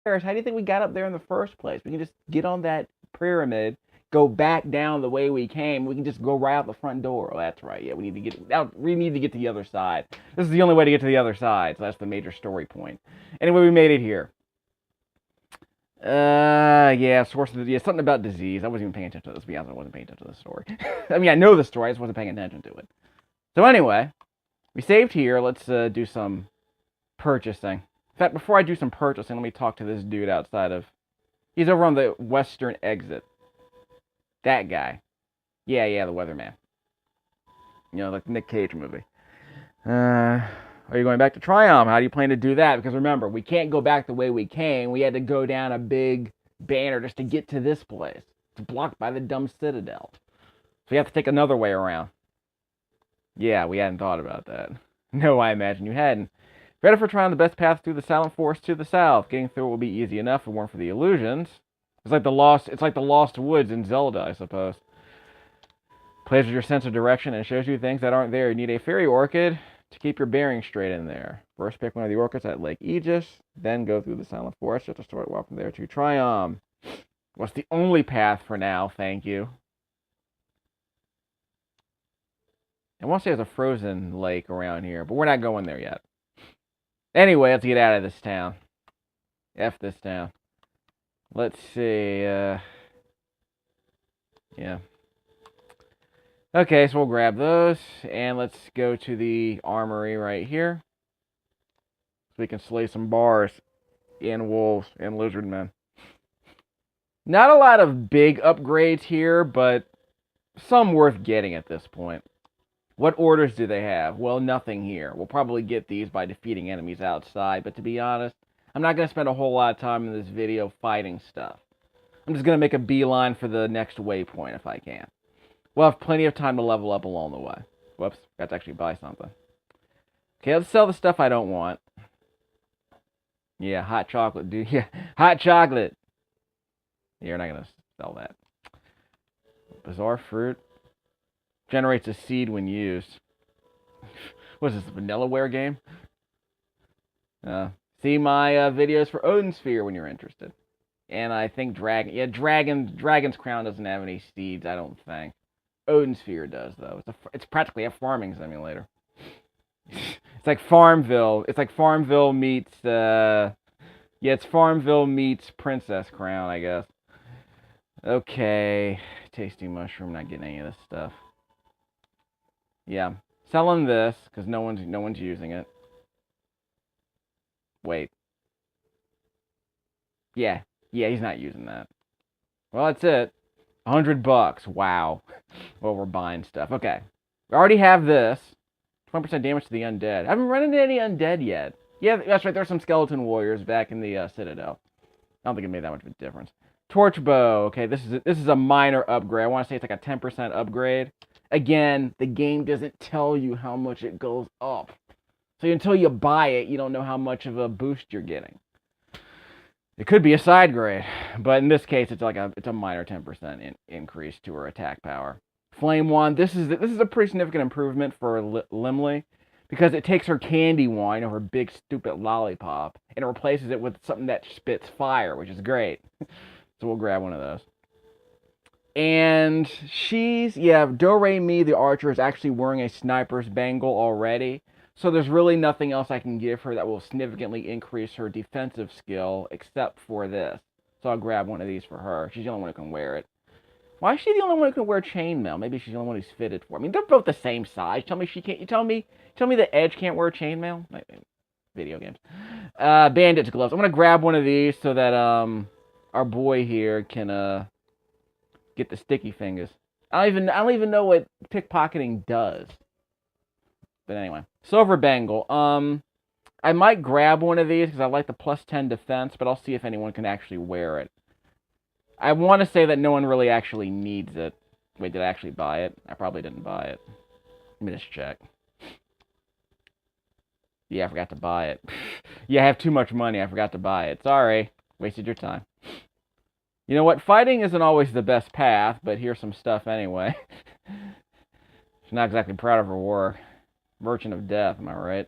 stairs. How do you think we got up there in the first place? We can just get on that pyramid, go back down the way we came. We can just go right out the front door. Oh, that's right. Yeah, we need to get out. We need to get to the other side. This is the only way to get to the other side. So that's the major story point. Anyway, we made it here. Yeah, source of the, yeah, something about disease. I wasn't even paying attention to this. To be honest, I wasn't paying attention to the story. I mean, I know the story. I just wasn't paying attention to it. So anyway, we saved here. Let's do some purchasing. In fact, before I do some purchasing, let me talk to this dude outside of. He's over on the western exit. That guy. Yeah, the weatherman. You know, like the Nick Cage movie. Are you going back to Triumph? How do you plan to do that? Because remember, we can't go back the way we came. We had to go down a big banner just to get to this place. It's blocked by the dumb citadel. So you have to take another way around. Yeah, we hadn't thought about that. No, I imagine you hadn't. Ready for trying the best path through the Silent Forest to the south. Getting through it will be easy enough if it weren't for the illusions. It's like the Lost Woods in Zelda, I suppose. Plays with your sense of direction and shows you things that aren't there. You need a fairy orchid to keep your bearings straight in there. First pick one of the orchids at Lake Aegis, then go through the Silent Forest just to start walk from there to Triumph. What's the only path for now, thank you. I want to say there's a frozen lake around here, but we're not going there yet. Anyway, let's get out of this town. F this town. Let's see, yeah. Okay, so we'll grab those, and let's go to the armory right here. So we can slay some bars and wolves and lizard men. Not a lot of big upgrades here, but some worth getting at this point. What orders do they have? Well, nothing here. We'll probably get these by defeating enemies outside, but to be honest, I'm not going to spend a whole lot of time in this video fighting stuff. I'm just going to make a beeline for the next waypoint if I can. We'll have plenty of time to level up along the way. Whoops, got to actually buy something. Okay, let's sell the stuff I don't want. Yeah, hot chocolate, dude. Yeah, hot chocolate. You're not going to sell that. Bizarre fruit. Generates a seed when used. What is this, a Vanillaware game? See my videos for Odin Sphere when you're interested. And I think Dragon's Crown doesn't have any seeds, I don't think. Odin Sphere does, though. It's practically a farming simulator. It's like Farmville. It's like Farmville meets, yeah, it's Farmville meets Princess Crown, I guess. Okay. Tasty mushroom, not getting any of this stuff. Yeah. Selling this, because no one's using it. Wait. Yeah, he's not using that. Well, that's it. $100. Wow. Well, we're buying stuff. Okay. We already have this. 20% damage to the undead. I haven't run into any undead yet. Yeah, that's right. There's some skeleton warriors back in the Citadel. I don't think it made that much of a difference. Torch bow. Okay, this is a minor upgrade. I want to say it's like a 10% upgrade. Again, the game doesn't tell you how much it goes up. So until you buy it, you don't know how much of a boost you're getting. It could be a side grade, but in this case, it's a minor 10% increase to her attack power. Flame wand. This is a pretty significant improvement for Limley because it takes her candy wand, her big stupid lollipop, and it replaces it with something that spits fire, which is great. So we'll grab one of those. And Do-Re-Mi, the archer, is actually wearing a sniper's bangle already. So there's really nothing else I can give her that will significantly increase her defensive skill except for this. So I'll grab one of these for her. She's the only one who can wear it. Why is she the only one who can wear chainmail? Maybe she's the only one who's fitted for it. I mean, they're both the same size. Tell me she can't. You tell me the Edge can't wear chainmail? Video games. Bandage gloves. I'm gonna grab one of these so that our boy here can get the sticky fingers. I don't even know what pickpocketing does. But anyway, silver bangle. I might grab one of these because I like the plus 10 defense, but I'll see if anyone can actually wear it. I want to say that no one really actually needs it. Wait, did I actually buy it? I probably didn't buy it. Let me just check. Yeah, I forgot to buy it. Yeah, I have too much money. I forgot to buy it. Sorry. Wasted your time. You know what? Fighting isn't always the best path, but here's some stuff anyway. She's not exactly proud of her work. Merchant of Death, am I right?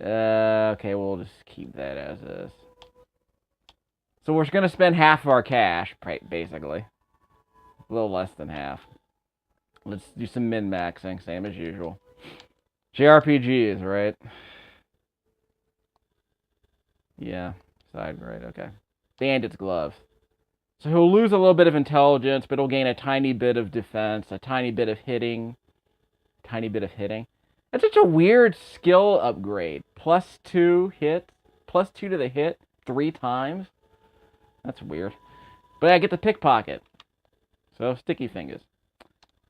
Okay, we'll just keep that as is. So we're going to spend half of our cash, basically. A little less than half. Let's do some min-maxing, same as usual. JRPGs, right? Yeah, side right, okay. Bandit's gloves. So he'll lose a little bit of intelligence, but he'll gain a tiny bit of defense, a tiny bit of hitting. Tiny bit of hitting. That's such a weird skill upgrade. +2 hit, +2 to the hit 3 times. That's weird. But I get the pickpocket. So sticky fingers.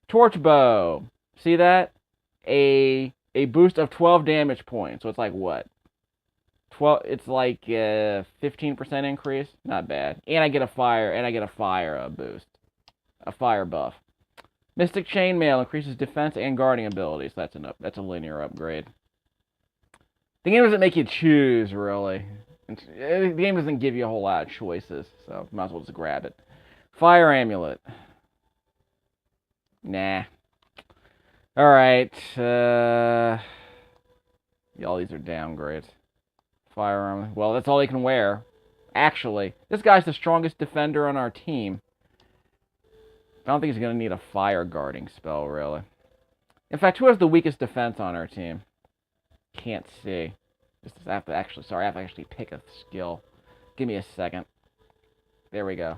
Torch bow. See that? A boost of 12 damage points. So it's like what? 12. It's like a 15% increase. Not bad. And I get a fire boost, a fire buff. Mystic Chainmail increases defense and guarding abilities. That's a linear upgrade. The game doesn't make you choose, really. The game doesn't give you a whole lot of choices, so might as well just grab it. Fire Amulet. Nah. Alright. All these are downgrades. Firearm. Well, that's all he can wear. Actually, this guy's the strongest defender on our team. I don't think he's going to need a fire guarding spell, really. In fact, who has the weakest defense on our team? Can't see. I have to actually pick a skill. Give me a second. There we go.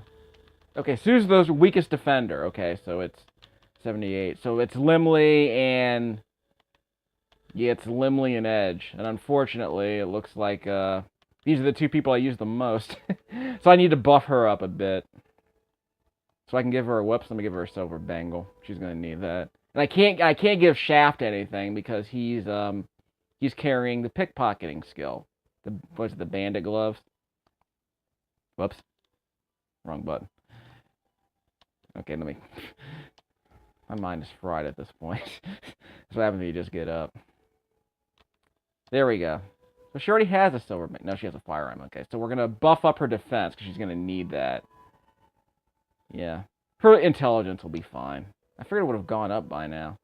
Okay, so who's the weakest defender? Okay, so it's 78. So it's Limley and... Yeah, it's Limley and Edge. And unfortunately, it looks like these are the two people I use the most. So I need to buff her up a bit. So I can give her a whoops. Let me give her a silver bangle. She's gonna need that. And I can't give Shaft anything because he's carrying the pickpocketing skill. What's it, the bandit gloves? Whoops. Wrong button. Okay, let me. My mind is fried at this point. That's what happens when you just get up. There we go. So she already has a silver. No, she has a firearm. Okay, so we're gonna buff up her defense because she's gonna need that. Yeah. Her intelligence will be fine. I figured it would have gone up by now.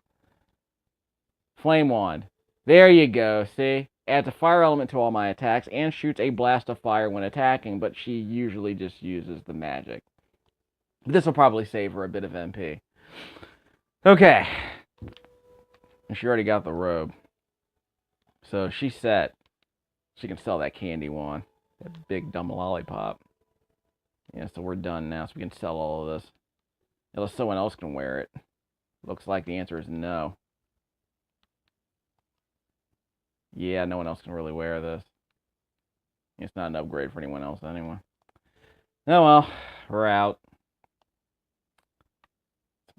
Flame Wand. There you go, see? Adds a fire element to all my attacks and shoots a blast of fire when attacking, but she usually just uses the magic. This will probably save her a bit of MP. Okay. And she already got the robe. So she's set. She can sell that candy wand. That big dumb lollipop. Yeah, so we're done now, so we can sell all of this. Unless someone else can wear it. Looks like the answer is no. Yeah, no one else can really wear this. It's not an upgrade for anyone else anyway. Oh well, we're out.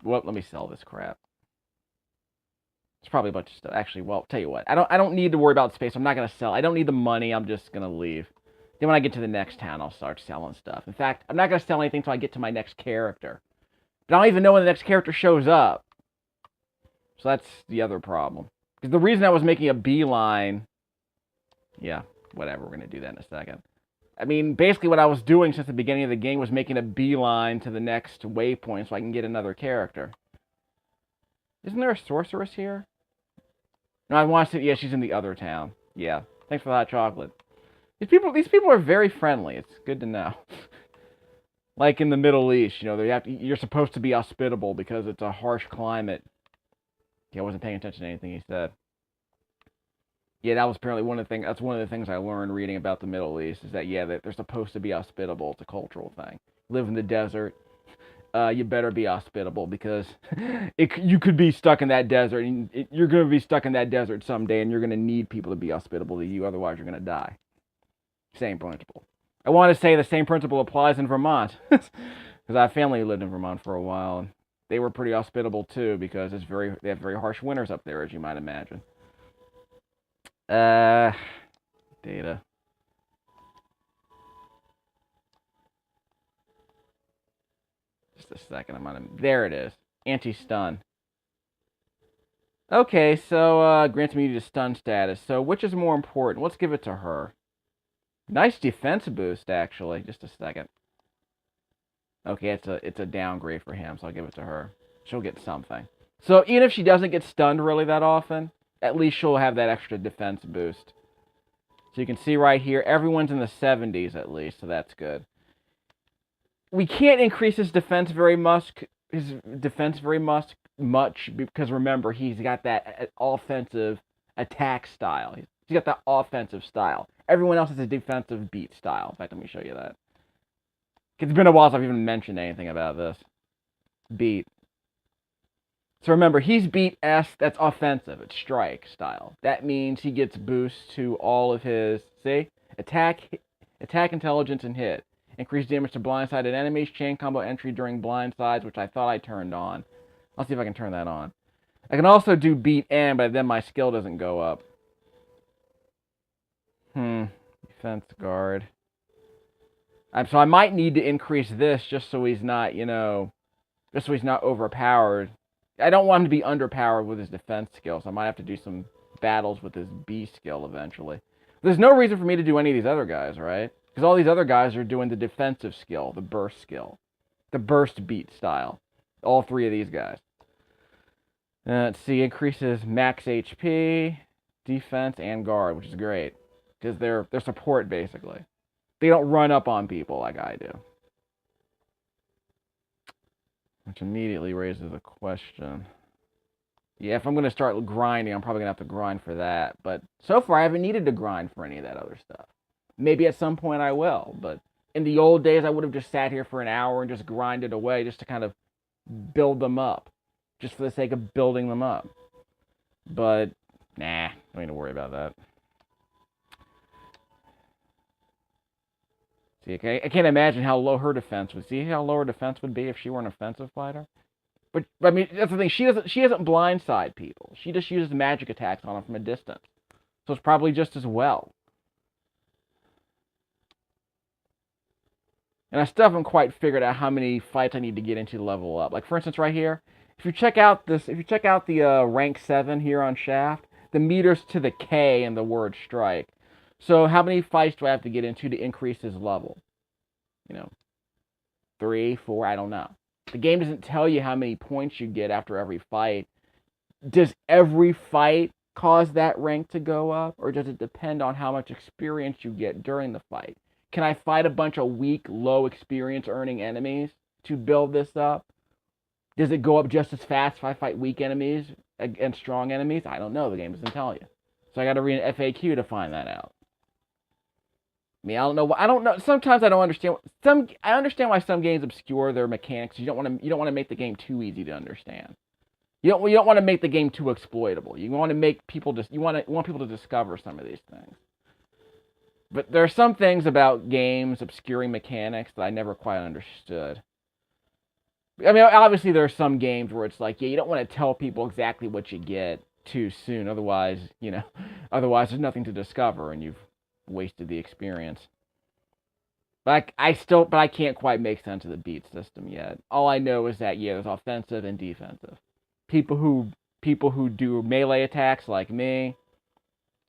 Well, let me sell this crap. It's probably a bunch of stuff. Actually, well, tell you what. I don't need to worry about space. I'm not gonna sell. I don't need the money. I'm just gonna leave. Then when I get to the next town, I'll start selling stuff. In fact, I'm not gonna sell anything until I get to my next character. But I don't even know when the next character shows up. So that's the other problem. Because the reason I was making a beeline... Yeah, whatever. We're going to do that in a second. I mean, basically what I was doing since the beginning of the game was making a beeline to the next waypoint so I can get another character. Isn't there a sorceress here? No, I want to... Yeah, she's in the other town. Yeah. Thanks for the hot chocolate. These people are very friendly. It's good to know. Like in the Middle East, you know, you're supposed to be hospitable because it's a harsh climate. Yeah, I wasn't paying attention to anything he said. Yeah, that was apparently one of the things. That's one of the things I learned reading about the Middle East is that that they're supposed to be hospitable. It's a cultural thing. Live in the desert. You better be hospitable because you could be stuck in that desert. And you're going to be stuck in that desert someday, and you're going to need people to be hospitable to you. Otherwise, you're going to die. Same principle. I want to say the same principle applies in Vermont because I have family who lived in Vermont for a while, and they were pretty hospitable too because they have very harsh winters up there, as you might imagine. Data. Just a second, there it is. Anti-stun. Okay, so grants immunity to stun status. So which is more important? Let's give it to her. Nice defense boost, actually. Just a second. Okay, it's a downgrade for him, so I'll give it to her. She'll get something. So even if she doesn't get stunned really that often, at least she'll have that extra defense boost. So you can see right here, everyone's in the 70s at least, so that's good. we can't increase his defense very much. His defense very much because remember he's got that offensive attack style. He's got that offensive style. Everyone else has a defensive beat style. In fact, let me show you that. It's been a while since I've even mentioned anything about this beat. So remember, he's beat S. That's offensive. It's strike style. That means he gets boosts to all of his attack, intelligence, and hit. Increased damage to blindsided enemies, chain combo entry during blindsides, which I thought I turned on. I'll see if I can turn that on. I can also do beat N, but then my skill doesn't go up. Defense guard. So I might need to increase this just so he's not, just so he's not overpowered. I don't want him to be underpowered with his defense skill, so I might have to do some battles with his B skill eventually. There's no reason for me to do any of these other guys, right? Because all these other guys are doing the defensive skill, the burst skill, the burst beat style. All three of these guys. Let's see, increases max HP, defense, and guard, which is great. Because they're support, basically. They don't run up on people like I do. Which immediately raises a question. Yeah, if I'm going to start grinding, I'm probably going to have to grind for that. But so far, I haven't needed to grind for any of that other stuff. Maybe at some point I will. But in the old days, I would have just sat here for an hour and just grinded away just to kind of build them up. Just for the sake of building them up. But, nah, don't need to worry about that. See, I can't imagine how low her defense would. See how low her defense would be if she were an offensive fighter? But I mean, that's the thing. She doesn't blindside people. She just uses magic attacks on them from a distance. So it's probably just as well. And I still haven't quite figured out how many fights I need to get into to level up. Like, for instance, right here, if you check out the rank 7 here on Shaft, the meter's to the K in the word strike. So how many fights do I have to get into to increase his level? 3, 4, I don't know. The game doesn't tell you how many points you get after every fight. Does every fight cause that rank to go up? Or does it depend on how much experience you get during the fight? Can I fight a bunch of weak, low experience earning enemies to build this up? Does it go up just as fast if I fight weak enemies and strong enemies? I don't know. The game doesn't tell you. So I got to read an FAQ to find that out. I mean, I don't know. Sometimes I don't understand. I understand why some games obscure their mechanics. You don't want to make the game too easy to understand. You don't want to make the game too exploitable. You want to make people you want people to discover some of these things. But there are some things about games obscuring mechanics that I never quite understood. I mean, obviously there are some games where it's like, yeah, you don't want to tell people exactly what you get too soon. Otherwise, otherwise there's nothing to discover and you've wasted the experience. But I can't quite make sense of the beat system yet. All I know is that, yeah, there's offensive and defensive. People who do melee attacks like me,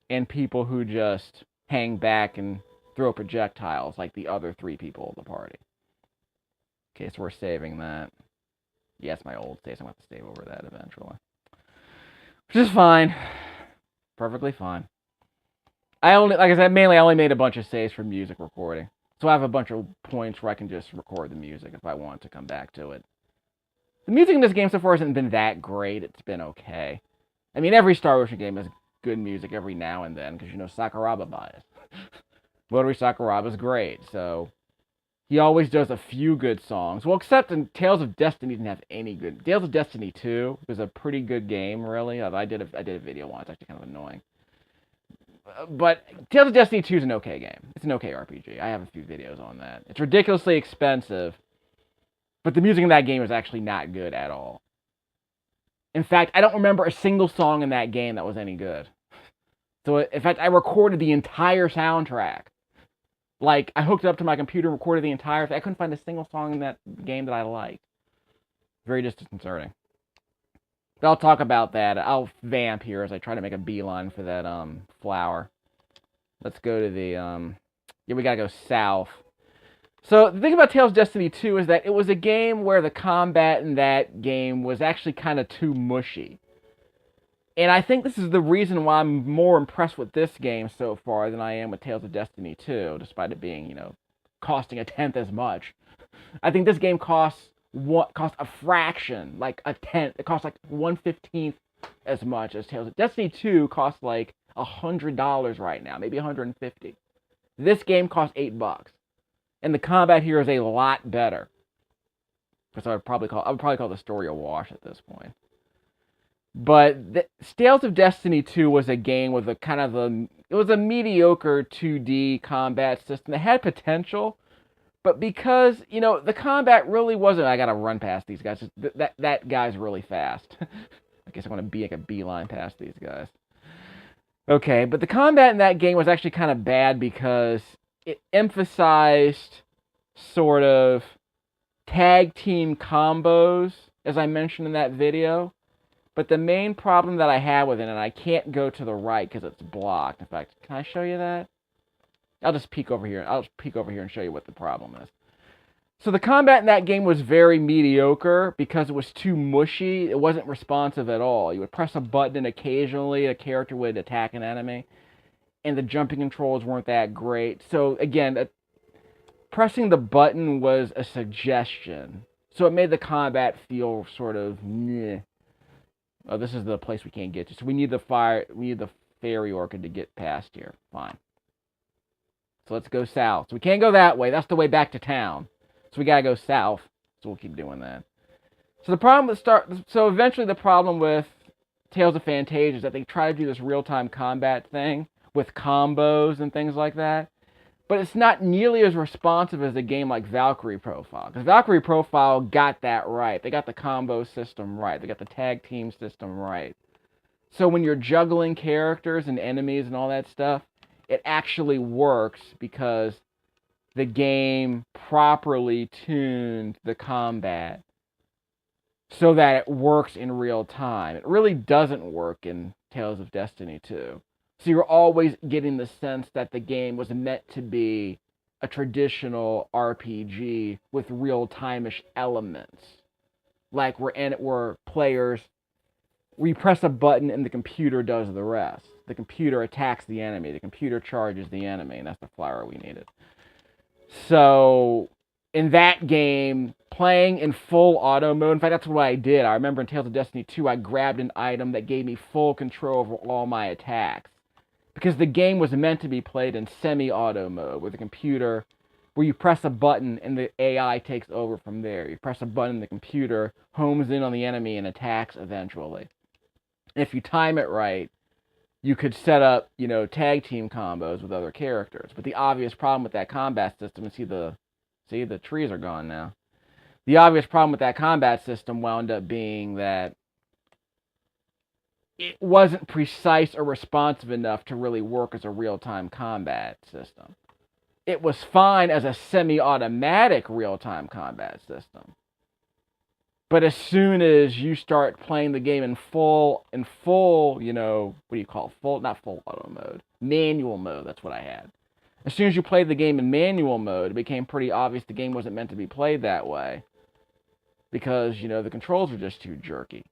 and people who just hang back and throw projectiles like the other 3 people of the party. Okay, so we're saving that. Yes, my old save, so I'm going to have to save over that eventually. Which is fine. Perfectly fine. I only made a bunch of saves for music recording. So I have a bunch of points where I can just record the music if I want to come back to it. The music in this game so far hasn't been that great. It's been okay. I mean, every Star Ocean game has good music every now and then, because Sakuraba bias. Motori Sakuraba's great, so he always does a few good songs. Well, except in Tales of Destiny didn't have any good. Tales of Destiny 2 was a pretty good game, really. I did a video once. It's actually kind of annoying. But Tales of Destiny 2 is an okay game. It's an okay RPG. I have a few videos on that. It's ridiculously expensive, but the music in that game is actually not good at all. In fact, I don't remember a single song in that game that was any good. So, in fact, I recorded the entire soundtrack. Like, I hooked it up to my computer and recorded the entire thing. I couldn't find a single song in that game that I liked. Very disconcerting. But I'll talk about that. I'll vamp here as I try to make a beeline for that flower. Let's go to the yeah, we gotta go south. So the thing about Tales of Destiny 2 is that it was a game where the combat in that game was actually kind of too mushy. And I think this is the reason why I'm more impressed with this game so far than I am with Tales of Destiny 2, despite it being, costing 1/10 as much. I think this game costs a fraction, like a tenth. It costs like 1/15 as much as Tales of Destiny 2 costs like $100 right now, maybe 150. This game costs $8, and the combat here is a lot better. Because I would probably call the story a wash at this point. But Tales of Destiny 2 was a game with it was a mediocre 2D combat system. It had potential, but because, the combat really wasn't, I gotta run past these guys. That guy's really fast. I guess I want to make a beeline past these guys. Okay, but the combat in that game was actually kind of bad because it emphasized sort of tag team combos, as I mentioned in that video. But the main problem that I had with it, and I can't go to the right because it's blocked. In fact, can I show you that? I'll just peek over here. And show you what the problem is. So the combat in that game was very mediocre because it was too mushy. It wasn't responsive at all. You would press a button and occasionally a character would attack an enemy. And the jumping controls weren't that great. So again, pressing the button was a suggestion. So it made the combat feel sort of meh. Oh, this is the place we can't get to. So we need the fairy orchid to get past here. Fine. So let's go south. So we can't go that way. That's the way back to town. So we gotta go south. So we'll keep doing that. So eventually the problem with Tales of Phantasia is that they try to do this real-time combat thing with combos and things like that. But it's not nearly as responsive as a game like Valkyrie Profile. Because Valkyrie Profile got that right. They got the combo system right. They got the tag team system right. So when you're juggling characters and enemies and all that stuff, it actually works because the game properly tuned the combat so that it works in real time. It really doesn't work in Tales of Destiny 2. So you're always getting the sense that the game was meant to be a traditional RPG with real-time-ish elements. Like where you press a button and the computer does the rest. The computer attacks the enemy. The computer charges the enemy, and that's the flower we needed. So in that game, playing in full auto mode, in fact, that's what I did. I remember in Tales of Destiny 2, I grabbed an item that gave me full control over all my attacks. Because the game was meant to be played in semi-auto mode, with the computer, where you press a button and the AI takes over from there. You press a button and the computer homes in on the enemy and attacks eventually. And if you time it right, you could set up, tag team combos with other characters. But the obvious problem with that combat system, and see the trees are gone now. The obvious problem with that combat system wound up being that it wasn't precise or responsive enough to really work as a real-time combat system. It was fine as a semi-automatic real-time combat system. But as soon as you start playing the game in full, what do you call it? Not full auto mode. Manual mode, that's what I had. As soon as you played the game in manual mode, it became pretty obvious the game wasn't meant to be played that way. Because, the controls were just too jerky.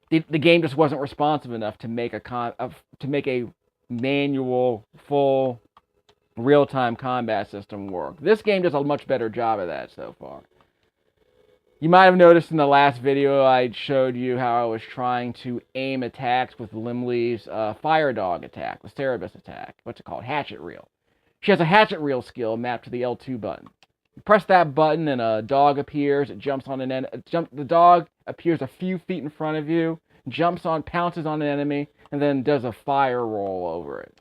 The game just wasn't responsive enough to make a manual, full, real-time combat system work. This game does a much better job of that so far. You might have noticed in the last video I showed you how I was trying to aim attacks with Limley's Fire Dog attack, the Cerebus attack. What's it called? Hatchet Reel. She has a Hatchet Reel skill mapped to the L2 button. You press that button and a dog appears. It jumps on an enemy. The dog appears a few feet in front of you, pounces on an enemy, and then does a fire roll over it.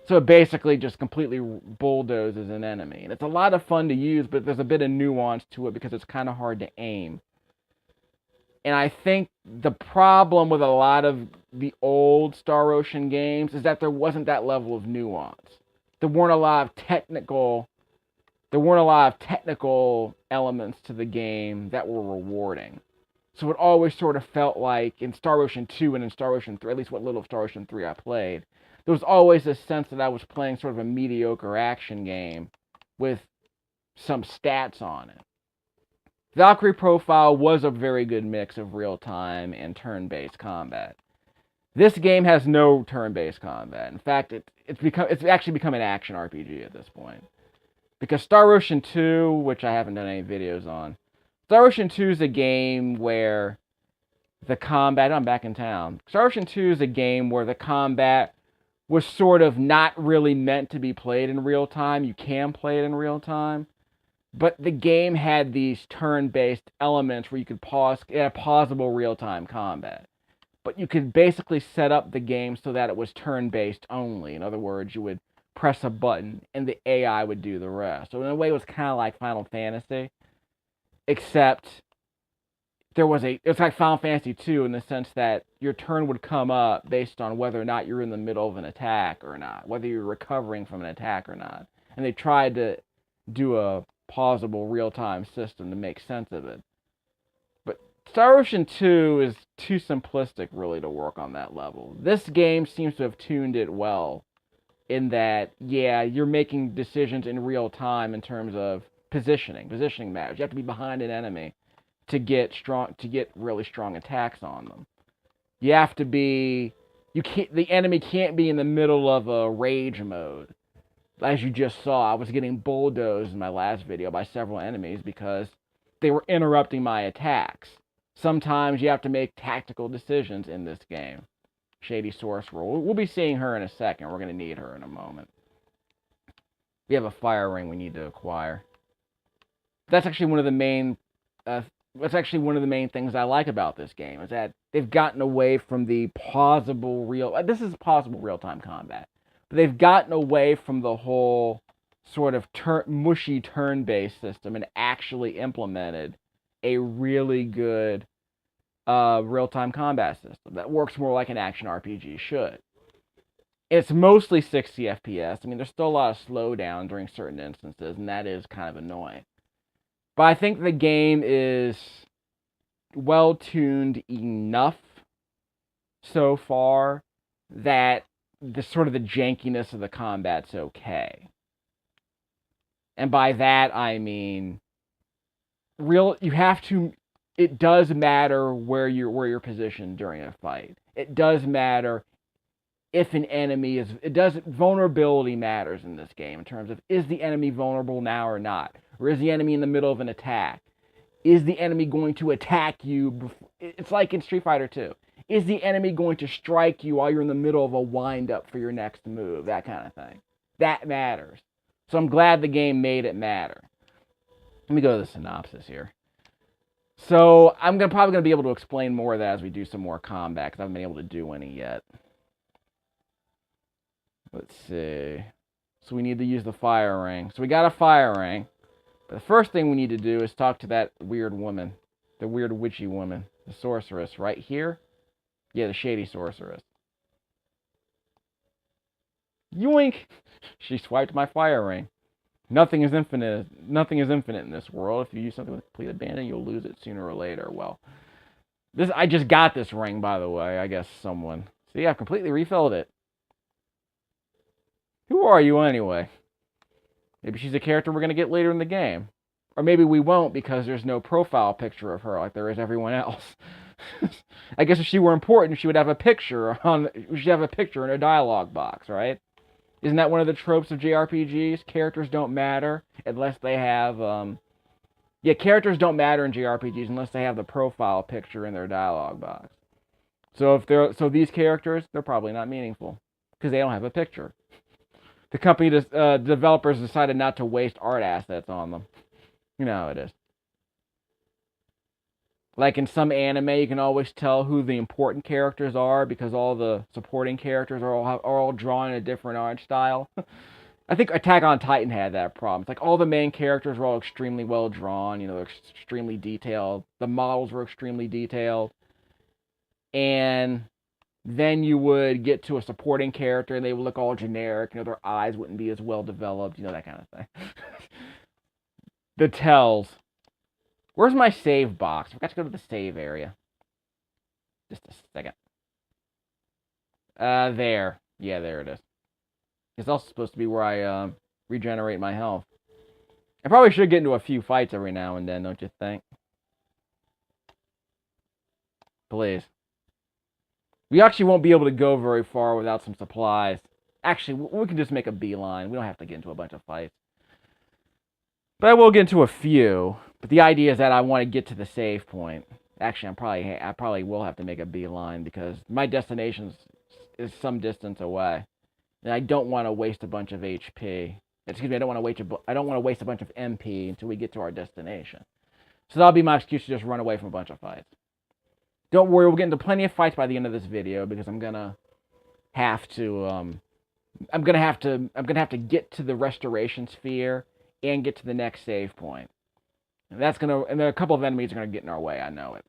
So it basically just completely bulldozes an enemy. And it's a lot of fun to use, but there's a bit of nuance to it because it's kind of hard to aim. And I think the problem with a lot of the old Star Ocean games is that there wasn't that level of nuance. There weren't a lot of technical elements to the game that were rewarding. So it always sort of felt like in Star Ocean 2 and in Star Ocean 3, at least what little of Star Ocean 3 I played, there was always this sense that I was playing sort of a mediocre action game with some stats on it. Valkyrie Profile was a very good mix of real-time and turn-based combat. This game has no turn-based combat. In fact, it's actually become an action RPG at this point. Because Star Ocean 2, which I haven't done any videos on, Star Ocean 2 is a game where the combat... I'm back in town. Star Ocean 2 is a game where the combat was sort of not really meant to be played in real time. You can play it in real time. But the game had these turn-based elements where you could pause... It had pausable real-time combat. But you could basically set up the game so that it was turn-based only. In other words, you would press a button and the AI would do the rest. So in a way, it was kind of like Final Fantasy, except it's like Final Fantasy 2 in the sense that your turn would come up based on whether or not you're in the middle of an attack or not, whether you're recovering from an attack or not. And they tried to do a pausable real-time system to make sense of it. Star Ocean 2 is too simplistic, really, to work on that level. This game seems to have tuned it well, in that, yeah, you're making decisions in real time in terms of positioning matters. You have to be behind an enemy to get really strong attacks on them. You have to be, the enemy can't be in the middle of a rage mode. As you just saw, I was getting bulldozed in my last video by several enemies because they were interrupting my attacks. Sometimes you have to make tactical decisions in this game. Shady Sorcerer. We'll be seeing her in a second. We're going to need her in a moment. We have a fire ring we need to acquire. That's actually one of the main... things I like about this game, is that they've gotten away from the pausable real... This is pausable real-time combat. But they've gotten away from the whole sort of mushy turn-based system and actually implemented a really good real-time combat system that works more like an action RPG should. It's mostly 60 FPS. I mean, there's still a lot of slowdown during certain instances, and that is kind of annoying. But I think the game is well-tuned enough so far that the sort of the jankiness of the combat's okay. And by that, I mean... it does matter where you're positioned during a fight. It does matter if an enemy is... Vulnerability matters in this game in terms of, is the enemy vulnerable now or not? Or is the enemy in the middle of an attack? Is the enemy going to attack you? It's like in Street Fighter 2. Is the enemy going to strike you while you're in the middle of a wind-up for your next move? That kind of thing. That matters. So I'm glad the game made it matter. Let me go to the synopsis here. So I'm probably going to be able to explain more of that as we do some more combat, because I haven't been able to do any yet. Let's see. So we need to use the fire ring. So we got a fire ring. But the first thing we need to do is talk to that weird woman. The weird witchy woman. The sorceress right here. Yeah, the shady sorceress. Yoink! She swiped my fire ring. Nothing is infinite. Nothing is infinite in this world. If you use something with complete abandon, you'll lose it sooner or later. Well, I just got this ring, by the way. I guess someone. See, I've completely refilled it. Who are you anyway? Maybe she's a character we're going to get later in the game. Or maybe we won't because there's no profile picture of her like there is everyone else. I guess if she were important, she would have a picture in a dialogue box, right? Isn't that one of the tropes of JRPGs? Characters don't matter unless they have... characters don't matter in JRPGs unless they have the profile picture in their dialogue box. So these characters, they're probably not meaningful because they don't have a picture. The company, developers decided not to waste art assets on them. You know how it is. Like in some anime, you can always tell who the important characters are because all the supporting characters are all drawn in a different art style. I think Attack on Titan had that problem. It's like all the main characters were all extremely well drawn. You know, they're extremely detailed. The models were extremely detailed. And then you would get to a supporting character and they would look all generic. You know, their eyes wouldn't be as well developed. You know, that kind of thing. The tells. Where's my save box? I forgot to go to the save area. Just a second. There. Yeah, there it is. It's also supposed to be where I regenerate my health. I probably should get into a few fights every now and then, don't you think? Please. We actually won't be able to go very far without some supplies. Actually, we can just make a beeline. We don't have to get into a bunch of fights. But I will get into a few. But the idea is that I want to get to the save point. Actually, I probably will have to make a beeline because my destination is some distance away, and I don't want to waste a bunch of HP. Excuse me, I don't want to waste a bunch of MP until we get to our destination. So that'll be my excuse to just run away from a bunch of fights. Don't worry, we'll get into plenty of fights by the end of this video because I'm gonna have to get to the restoration sphere and get to the next save point. And there are a couple of enemies are gonna get in our way. I know it.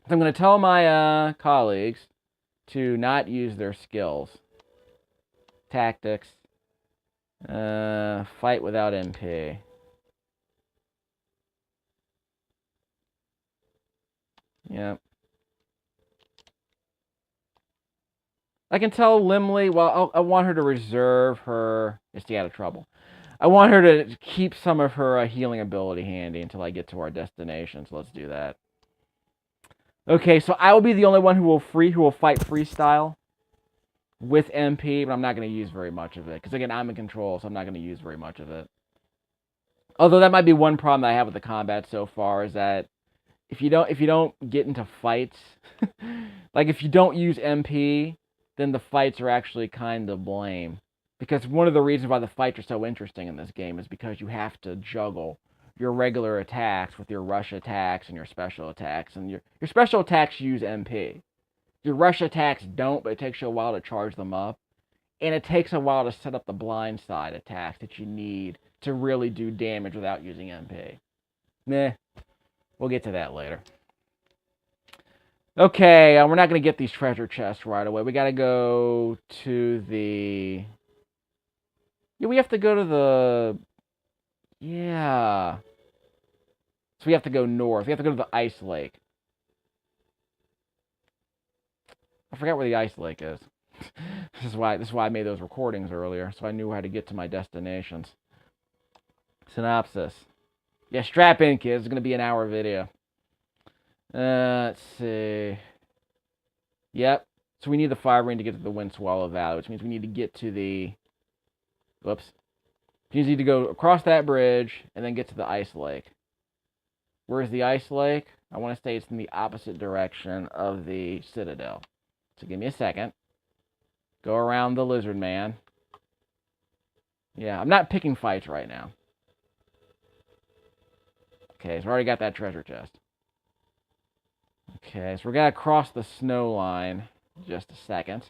So I'm gonna tell my colleagues to not use their skills, tactics, fight without MP. Yep. I can tell Limley, well, I want her to reserve her, to stay out of trouble. I want her to keep some of her healing ability handy until I get to our destination, so let's do that. Okay, so I will be the only one who will fight freestyle with MP, but I'm not going to use very much of it. Because again, I'm in control, so I'm not going to use very much of it. Although that might be one problem that I have with the combat so far, is that if you don't get into fights, like if you don't use MP, then the fights are actually kind of lame. Because one of the reasons why the fights are so interesting in this game is because you have to juggle your regular attacks with your rush attacks and your special attacks. And your special attacks use MP. Your rush attacks don't, but it takes you a while to charge them up. And it takes a while to set up the blind side attacks that you need to really do damage without using MP. Meh. We'll get to that later. Okay, we're not going to get these treasure chests right away. We got to go to the... Yeah, we have to go to the... Yeah. So we have to go north. We have to go to the ice lake. I forgot where the ice lake is. This is why I made those recordings earlier, so I knew how to get to my destinations. Synopsis. Yeah, strap in, kids. It's going to be an hour video. Let's see. Yep. So we need the fire ring to get to the Windswallow Valley, which means we need to get to the... Whoops. You need to go across that bridge and then get to the ice lake. Where's the ice lake? I want to say it's in the opposite direction of the citadel. So give me a second. Go around the lizard man. Yeah, I'm not picking fights right now. Okay, so we already got that treasure chest. Okay, so we're going to cross the snow line in just a second.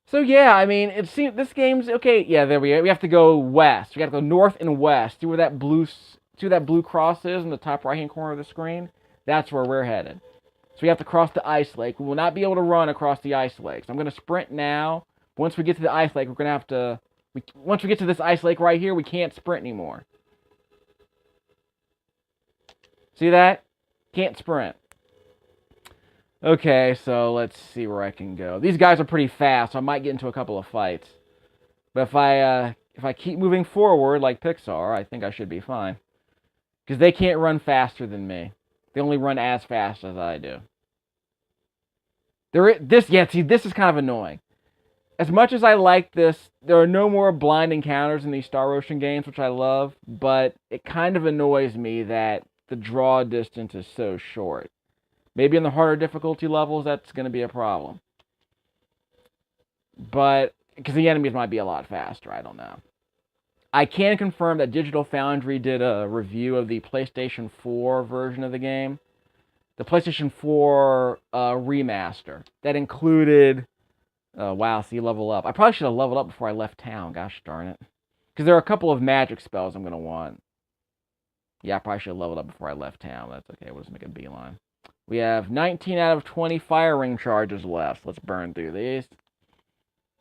So yeah, I mean, it seems this game's okay. Yeah, there we go. We have to go west. We got to go north and west. See where that blue cross is in the top right-hand corner of the screen? That's where we're headed. So we have to cross the ice lake. We will not be able to run across the ice lake. So I'm going to sprint now. Once we get to the ice lake, we're going to have to... Once we get to this ice lake right here, we can't sprint anymore. See that? Can't sprint. Okay, so let's see where I can go. These guys are pretty fast, so I might get into a couple of fights. But if I keep moving forward like Pixar, I think I should be fine. Because they can't run faster than me. They only run as fast as I do. This is kind of annoying. As much as I like this, there are no more blind encounters in these Star Ocean games, which I love, but it kind of annoys me that the draw distance is so short. Maybe in the harder difficulty levels, that's going to be a problem. But, because the enemies might be a lot faster, I don't know. I can confirm that Digital Foundry did a review of the PlayStation 4 version of the game. The PlayStation 4 remaster. That included... wow, see, level up. I probably should have leveled up before I left town, gosh darn it. Because there are a couple of magic spells I'm going to want. Yeah, I probably should have leveled up before I left town. That's okay, we'll just make a beeline. We have 19 out of 20 fire ring charges left. Let's burn through these.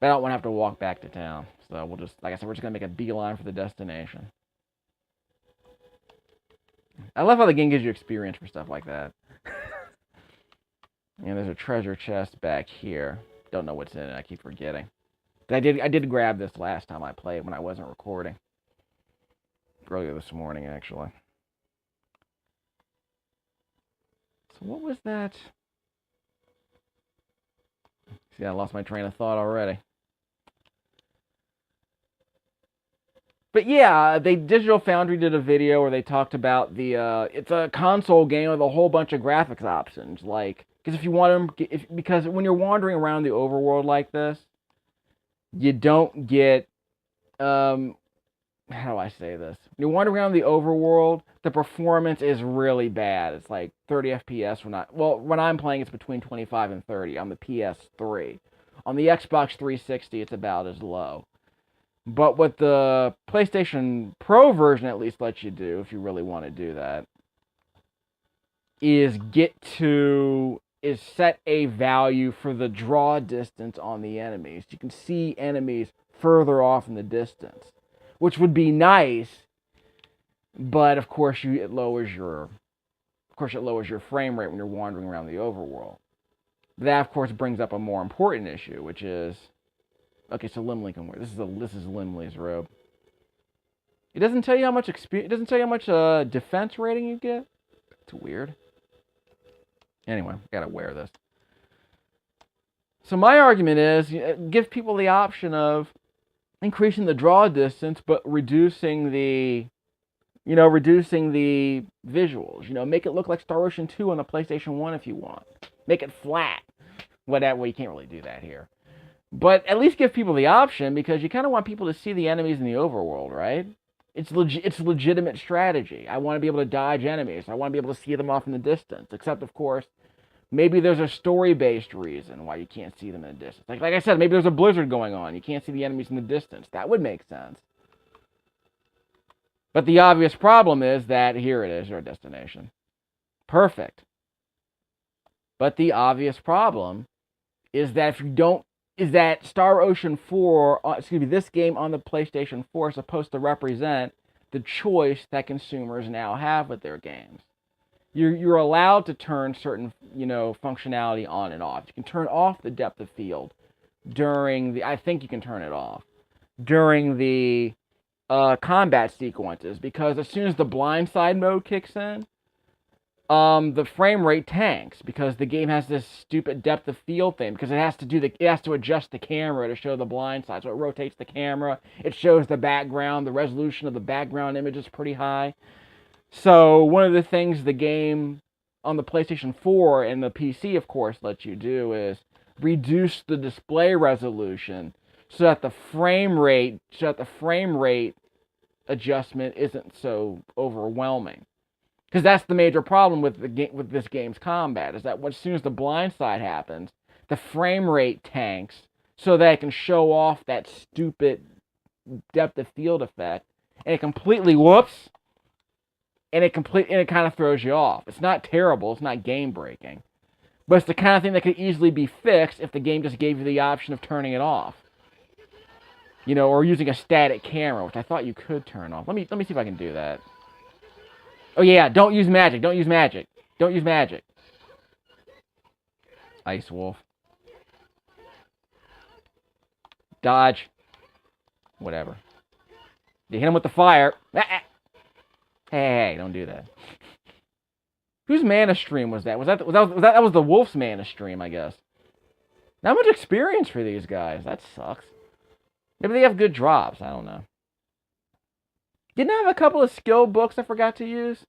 I don't want to have to walk back to town. So we'll just, like I said, we're just going to make a beeline for the destination. I love how the game gives you experience for stuff like that. And there's a treasure chest back here. Don't know what's in it. I keep forgetting. But I did grab this last time I played when I wasn't recording. Earlier this morning, actually. So what was that? See, I lost my train of thought already. But yeah, Digital Foundry did a video where they talked about it's a console game with a whole bunch of graphics options, like because if you want them, because when you're wandering around the overworld like this, you don't get how do I say this? When you wander around the overworld, the performance is really bad. It's like 30 FPS when I'm playing, it's between 25 and 30 on the PS3. On the Xbox 360, it's about as low. But what the PlayStation Pro version at least lets you do, if you really want to do that, is set a value for the draw distance on the enemies. You can see enemies further off in the distance, which would be nice, but of course it lowers your frame rate when you're wandering around the overworld. That of course brings up a more important issue, which is okay. So Limley can wear this is Limley's robe. It doesn't tell you how much experience. It doesn't tell you how much defense rating you get. It's weird. Anyway, gotta wear this. So my argument is give people the option of increasing the draw distance, but reducing the visuals. Make it look like Star Ocean 2 on the PlayStation 1 if you want. Make it flat. Whatever. Well, you can't really do that here. But at least give people the option, because you kind of want people to see the enemies in the overworld, right? It's legitimate strategy. I want to be able to dodge enemies. I want to be able to see them off in the distance. Except, of course, maybe there's a story-based reason why you can't see them in the distance. Like I said, maybe there's a blizzard going on. You can't see the enemies in the distance. That would make sense. But the obvious problem is that here it is, your destination. Perfect. But the obvious problem is that Star Ocean 4, this game on the PlayStation 4 is supposed to represent the choice that consumers now have with their games. You're allowed to turn certain, functionality on and off. You can turn off the depth of field I think you can turn it off during the combat sequences, because as soon as the blindside mode kicks in, the frame rate tanks, because the game has this stupid depth of field thing, because it has to adjust the camera to show the blind side. So it rotates the camera, it shows the background, the resolution of the background image is pretty high. So one of the things the game on the PlayStation 4 and the PC, of course, lets you do is reduce the display resolution so that the frame rate adjustment isn't so overwhelming. Because that's the major problem with this game's combat, is that as soon as the blind side happens, the frame rate tanks so that it can show off that stupid depth of field effect, and it completely whoops, and it kind of throws you off. It's not terrible, it's not game breaking, but it's the kind of thing that could easily be fixed if the game just gave you the option of turning it off. Or using a static camera, which I thought you could turn off. Let me see if I can do that. Oh yeah, don't use magic. Don't use magic. Don't use magic. Ice Wolf. Dodge. Whatever. You hit him with the fire. Hey, don't do that. Whose mana stream was that? That was the Wolf's mana stream, I guess. Not much experience for these guys. That sucks. Maybe they have good drops. I don't know. Didn't I have a couple of skill books I forgot to use?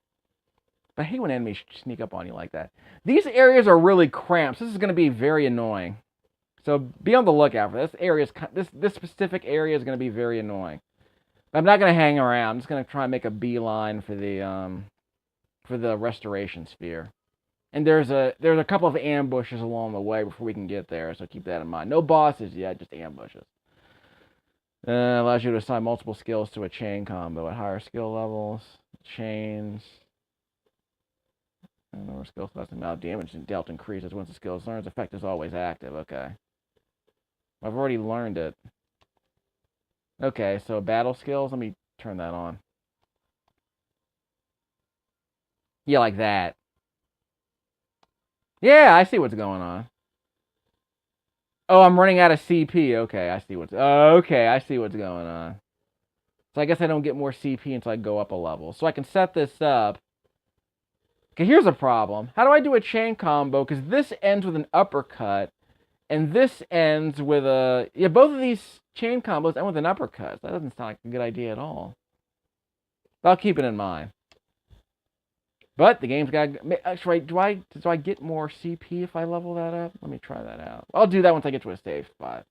But I hate when enemies sneak up on you like that. These areas are really cramped. So this is going to be very annoying. So be on the lookout for this. This specific area is going to be very annoying. But I'm not going to hang around. I'm just going to try and make a beeline for the restoration sphere. And there's a couple of ambushes along the way before we can get there. So keep that in mind. No bosses yet, just ambushes. Allows you to assign multiple skills to a chain combo at higher skill levels. Chains. And lower skills, less amount of damage dealt increases once the skill is learned. Its effect is always active. Okay. I've already learned it. Okay, so battle skills. Let me turn that on. Yeah, like that. Yeah, I see what's going on. Oh, I'm running out of CP. Okay, I see what's going on. So I guess I don't get more CP until I go up a level. So I can set this up. Okay, here's a problem. How do I do a chain combo? Because this ends with an uppercut, And this ends with a... Yeah, both of these chain combos end with an uppercut. That doesn't sound like a good idea at all. But I'll keep it in mind. But the game's got... Actually, do I get more CP if I level that up? Let me try that out. I'll do that once I get to a save spot.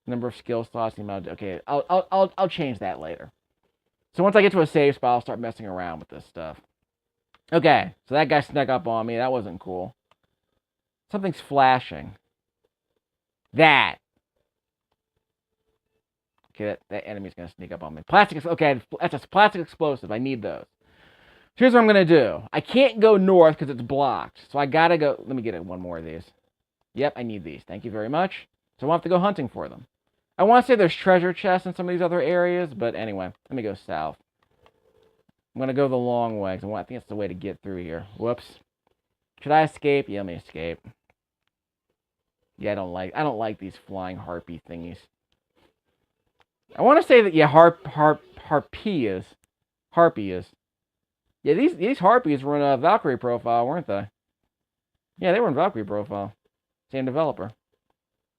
Number of skill slots, the amount of... Okay, I'll change that later. So once I get to a save spot, I'll start messing around with this stuff. Okay, so that guy snuck up on me. That wasn't cool. Something's flashing. That. Okay, that enemy's going to sneak up on me. Plastic... Okay, that's a plastic explosive. I need those. Here's what I'm going to do. I can't go north because it's blocked. So I got to go... Let me get one more of these. Yep, I need these. Thank you very much. So I won't have to go hunting for them. I want to say there's treasure chests in some of these other areas, but anyway, let me go south. I'm going to go the long way, because I think that's the way to get through here. Whoops. Should I escape? Yeah, let me escape. Yeah, I don't like these flying harpy thingies. I want to say that, yeah, harpias. Yeah, these harpies were in a Valkyrie profile, weren't they? Yeah, they were in Valkyrie profile. Same developer.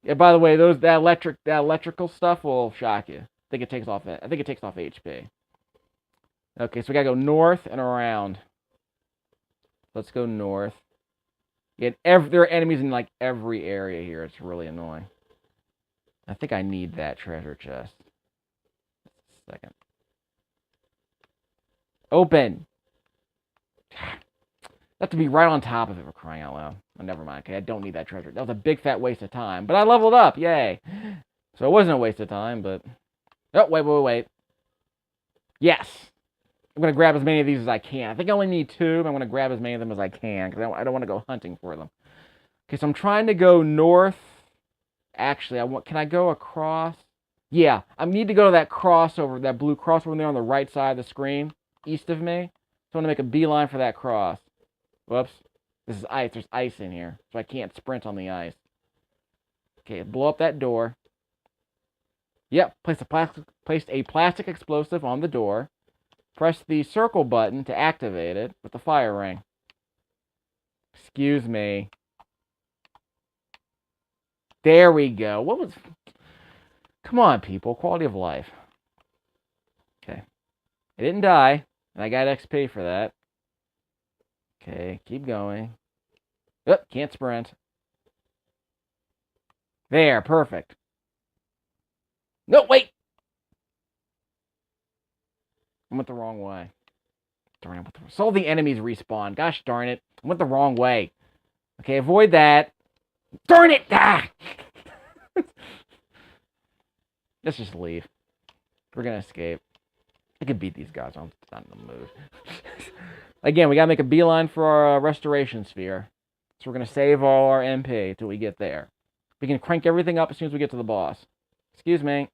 Yeah, by the way, that electrical stuff will shock you. I think it takes off HP. Okay, so we gotta go north and around. Let's go north. Yeah, there are enemies in like every area here. It's really annoying. I think I need that treasure chest. Second. Open. Have to be right on top of it for crying out loud. Oh, never mind. Okay, I don't need that treasure. That was a big fat waste of time. But I leveled up. Yay. So it wasn't a waste of time, but... Oh, wait. Yes. I'm going to grab as many of these as I can. I think I only need 2, but I'm going to grab as many of them as I can, because I don't want to go hunting for them. Okay, so I'm trying to go north. Actually, can I go across? Yeah, I need to go to that crossover, that blue crossover there on the right side of the screen, east of me. So I'm going to make a beeline for that cross. Whoops. This is ice. There's ice in here, so I can't sprint on the ice. Okay, blow up that door. Yep, place a plastic explosive on the door. Press the circle button to activate it with the fire ring. Excuse me. There we go. What was... Come on, people. Quality of life. Okay. I didn't die, and I got XP for that. Okay, keep going. Oh, can't sprint. There, perfect. No, wait! I went the wrong way. Darn it. So all the enemies respawn. Gosh darn it. I went the wrong way. Okay, avoid that. Darn it! Ah! Let's just leave. We're gonna escape. I can beat these guys. I'm not in the mood. Again, we gotta make a beeline for our restoration sphere. So we're gonna save all our MP till we get there. We can crank everything up as soon as we get to the boss. Excuse me.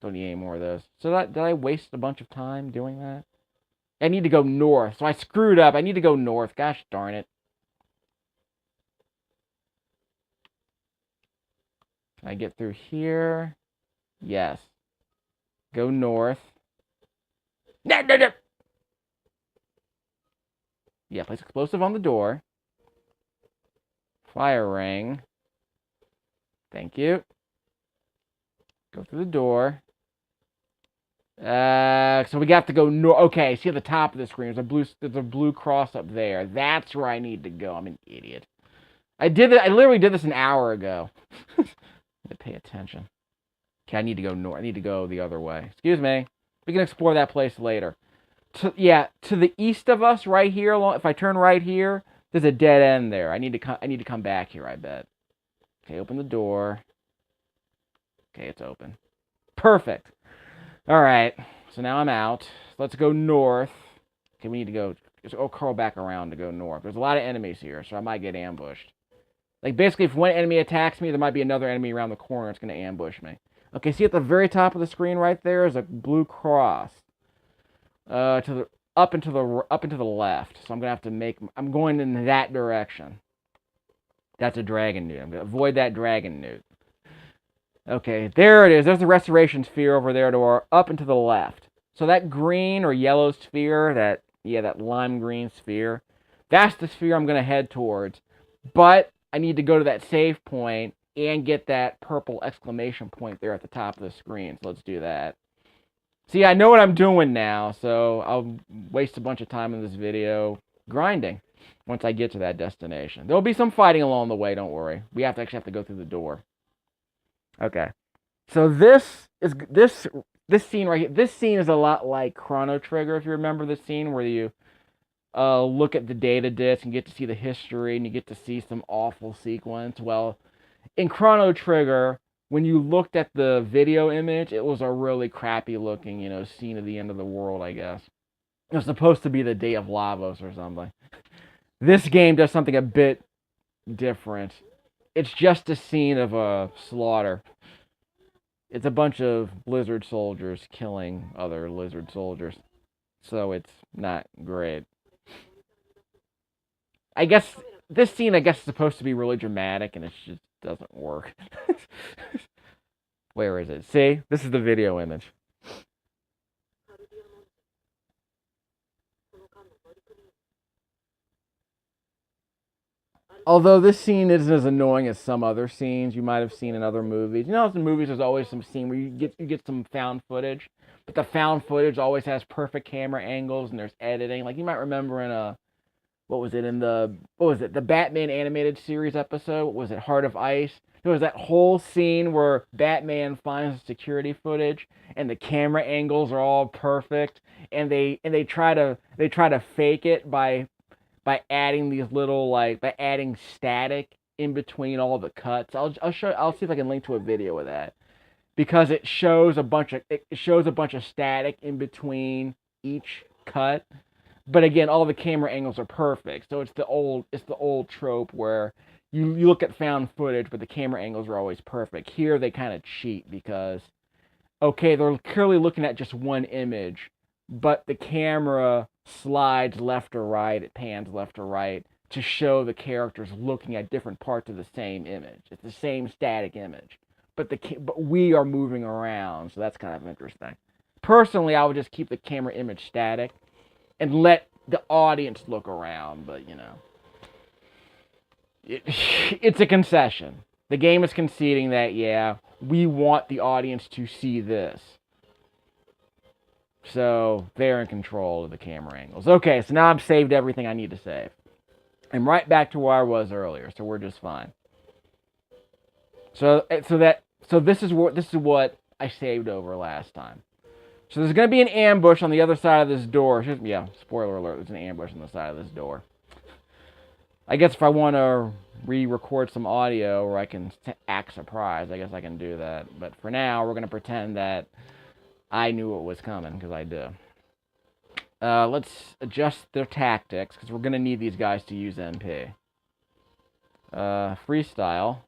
Don't need any more of those. So did I waste a bunch of time doing that? I need to go north. So I screwed up. I need to go north. Gosh darn it. Can I get through here? Yes. Go north. No. Yeah, place explosive on the door. Fire ring. Thank you. Go through the door. So we got to go north. Okay, see at the top of the screen, there's a blue cross up there. That's where I need to go. I'm an idiot. I literally did this an hour ago. Pay attention. Okay, I need to go north. I need to go the other way. Excuse me. We can explore that place later. To the east of us, right here. If I turn right here, there's a dead end there. I need to come back here, I bet. Okay, open the door. Okay, it's open. Perfect. All right. So now I'm out. Let's go north. Okay, we need to go. I'll curl back around to go north. There's a lot of enemies here, so I might get ambushed. Like, basically, if one enemy attacks me, there might be another enemy around the corner that's going to ambush me. Okay, see at the very top of the screen right there is a blue cross. Up and to the left. So I'm I'm going in that direction. That's a dragon newt. I'm going to avoid that dragon newt. Okay, there it is. There's the restoration sphere over there to our up and to the left. So that green or yellow sphere, that lime green sphere, that's the sphere I'm going to head towards. But I need to go to that save point and get that purple exclamation point there at the top of the screen. So let's do that. See, I know what I'm doing now, so I'll waste a bunch of time in this video grinding once I get to that destination. There'll be some fighting along the way, don't worry. We actually have to go through the door. Okay. So this scene right here, this scene is a lot like Chrono Trigger, if you remember the scene where you look at the data disc and get to see the history and you get to see some awful sequence. Well, in Chrono Trigger, when you looked at the video image, it was a really crappy looking, scene of the end of the world, I guess. It was supposed to be the Day of Lavos or something. This game does something a bit different. It's just a scene of a slaughter. It's a bunch of lizard soldiers killing other lizard soldiers. So it's not great. I guess this scene, is supposed to be really dramatic, and it just doesn't work. Where is it? See? This is the video image. Although this scene isn't as annoying as some other scenes you might have seen in other movies. In movies there's always some scene where you get some found footage, but the found footage always has perfect camera angles and there's editing. Like you might remember in the Batman animated series episode? What was it? Heart of Ice. There was that whole scene where Batman finds the security footage and the camera angles are all perfect, and they try to fake it by adding these little by adding static in between all the cuts. I'll see if I can link to a video of that, because it shows a bunch of static in between each cut. But again, all the camera angles are perfect. So it's the old trope where you look at found footage, but the camera angles are always perfect. Here they kind of cheat because, okay, they're clearly looking at just one image, but the camera slides left or right, it pans left or right to show the characters looking at different parts of the same image. It's the same static image, but we are moving around, so that's kind of interesting. Personally, I would just keep the camera image static and let the audience look around, but it's a concession. The game is conceding that, yeah, we want the audience to see this. So they're in control of the camera angles. Okay, so now I've saved everything I need to save. I'm right back to where I was earlier, so we're just fine. So this is what I saved over last time. So there's going to be an ambush on the other side of this door. Yeah, spoiler alert, there's an ambush on the side of this door. I guess if I want to re-record some audio or I can act surprised, I guess I can do that. But for now, we're going to pretend that I knew what was coming, because I do. Let's adjust their tactics, because we're going to need these guys to use MP. Freestyle.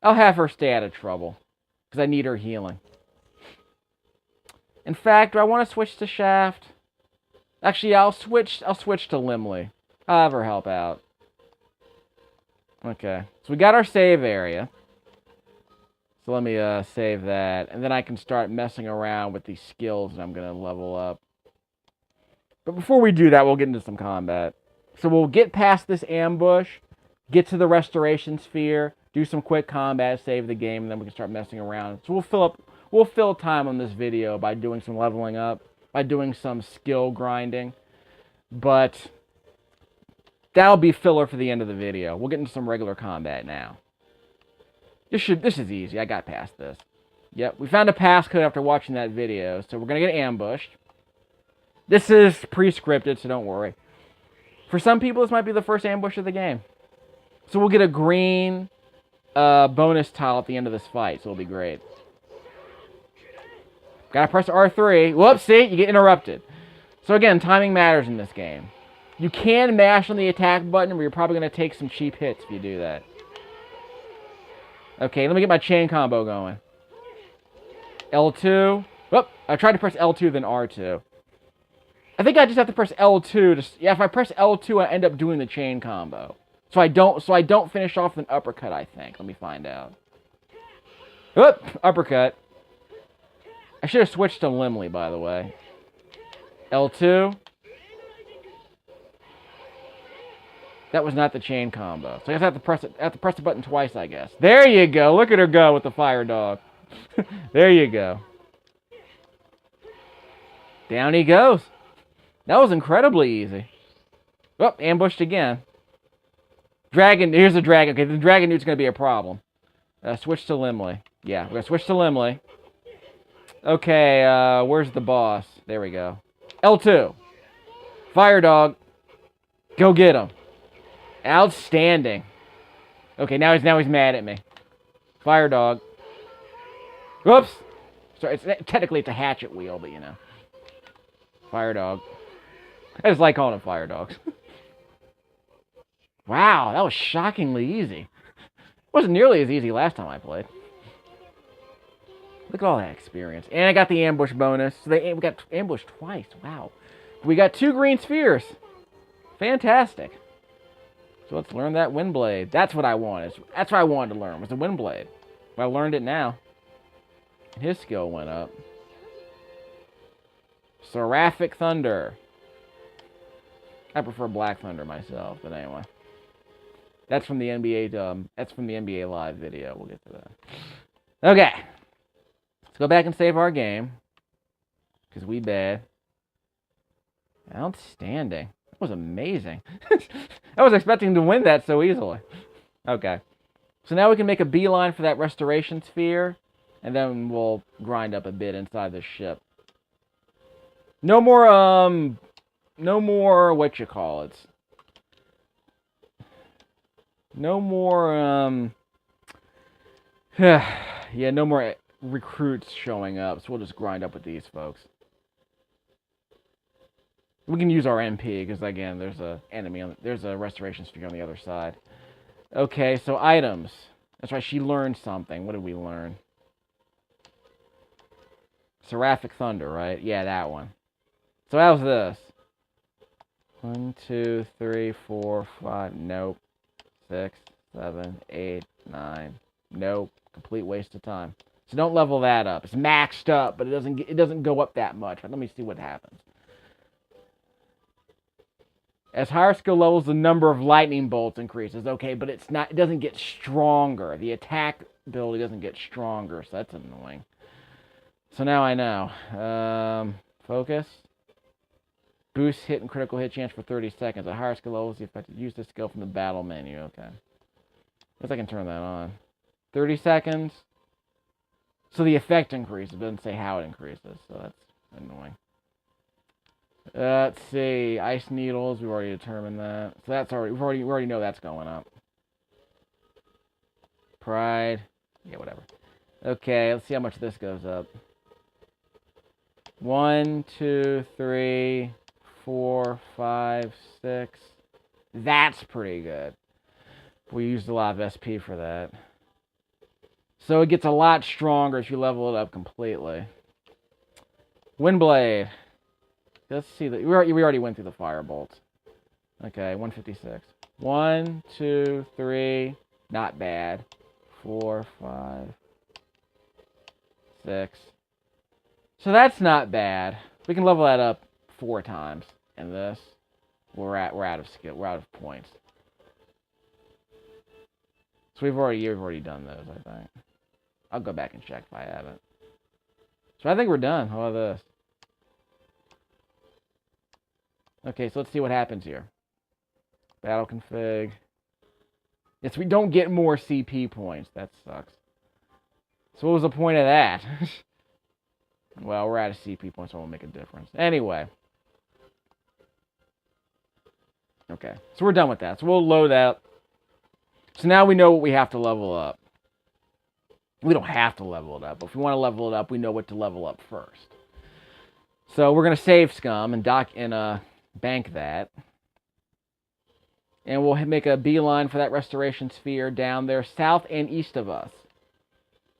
I'll have her stay out of trouble, because I need her healing. In fact, do I want to switch to Shaft? Actually, I'll switch to Limley. I'll have her help out. Okay, so we got our save area. So let me save that, and then I can start messing around with these skills that I'm going to level up. But before we do that, we'll get into some combat. So we'll get past this ambush, get to the restoration sphere, do some quick combat, save the game, and then we can start messing around. So we'll fill time on this video by doing some leveling up, by doing some skill grinding. But that'll be filler for the end of the video. We'll get into some regular combat now. This is easy. I got past this. Yep, we found a passcode after watching that video, so we're going to get ambushed. This is pre-scripted, so don't worry. For some people, this might be the first ambush of the game. So we'll get a green bonus tile at the end of this fight, so it'll be great. Gotta press R3. Whoops, see? You get interrupted. So again, timing matters in this game. You can mash on the attack button, but you're probably going to take some cheap hits if you do that. Okay, let me get my chain combo going. L2. Whoop, I tried to press L2, then R2. I think I just have to press L2. Yeah, if I press L2, I end up doing the chain combo. So I don't finish off with an uppercut, I think. Let me find out. Whoop, uppercut. I should have switched to Limley, by the way. L2. That was not the chain combo. So I guess I have to press the button twice, I guess. There you go. Look at her go with the fire dog. There you go. Down he goes. That was incredibly easy. Oh, ambushed again. Dragon, here's the dragon. Okay, the dragon dude's going to be a problem. Switch to Limley. Yeah, we're going to switch to Limley. Okay, where's the boss? There we go. L2. Fire dog. Go get him. Outstanding. Okay, now he's mad at me. Fire dog. Whoops. Sorry, technically it's a hatchet wheel, but you know. Fire dog. I just like calling them fire dogs. Wow, that was shockingly easy. It wasn't nearly as easy last time I played. Look at all that experience. And I got the ambush bonus. So we got ambushed twice. Wow. We got 2 green spheres. Fantastic. So let's learn that wind blade. That's what I wanted. That's what I wanted to learn, was the wind blade. But I learned it now. And his skill went up. Seraphic Thunder. I prefer Black Thunder myself, but anyway. That's from the NBA Live video. We'll get to that. Okay. Let's go back and save our game. Because we bad. Outstanding. That was amazing. I was expecting to win that so easily. Okay. So now we can make a beeline for that restoration sphere. And then we'll grind up a bit inside the ship. No more, what you call it. No more, yeah, no more recruits showing up, so we'll just grind up with these folks. We can use our MP, because again, there's there's a restoration sphere on the other side. Okay, so items. That's right, she learned something. What did we learn? Seraphic Thunder, right? Yeah, that one. So how's this? 1, 2, 3, 4, 5. Nope. 6, 7, 8, 9. Nope. Complete waste of time. So don't level that up. It's maxed up, but it doesn't go up that much. Let me see what happens. As higher skill levels, the number of lightning bolts increases. Okay, but it doesn't get stronger. The attack ability doesn't get stronger, so that's annoying. So now I know. Focus. Boost hit and critical hit chance for 30 seconds. At higher skill levels, the effective use this skill from the battle menu. Okay. I guess I can turn that on. 30 seconds. So the effect increases. It doesn't say how it increases, so that's annoying. Let's see. Ice needles. We've already determined that. So that's already we already know that's going up. Pride. Yeah, whatever. Okay, let's see how much this goes up. 1, 2, 3, 4, 5, 6. That's pretty good. We used a lot of SP for that. So it gets a lot stronger if you level it up completely. Windblade. Let's see. We already went through the firebolt. Okay, 156. 1, 2, 3. Not bad. 4, 5, 6. So that's not bad. We can level that up 4 times. And this, we're out of skill. We're out of points. So you've already done those, I think. I'll go back and check if I haven't. So I think we're done. How about this? Okay, so let's see what happens here. Battle config. Yes, we don't get more CP points. That sucks. So what was the point of that? Well, we're out of CP points, so it won't make a difference. Anyway. Okay, so we're done with that. So we'll load that. So now we know what we have to level up. We don't have to level it up, but if we want to level it up, we know what to level up first. So we're going to save scum and bank that. And we'll make a beeline for that restoration sphere down there, south and east of us.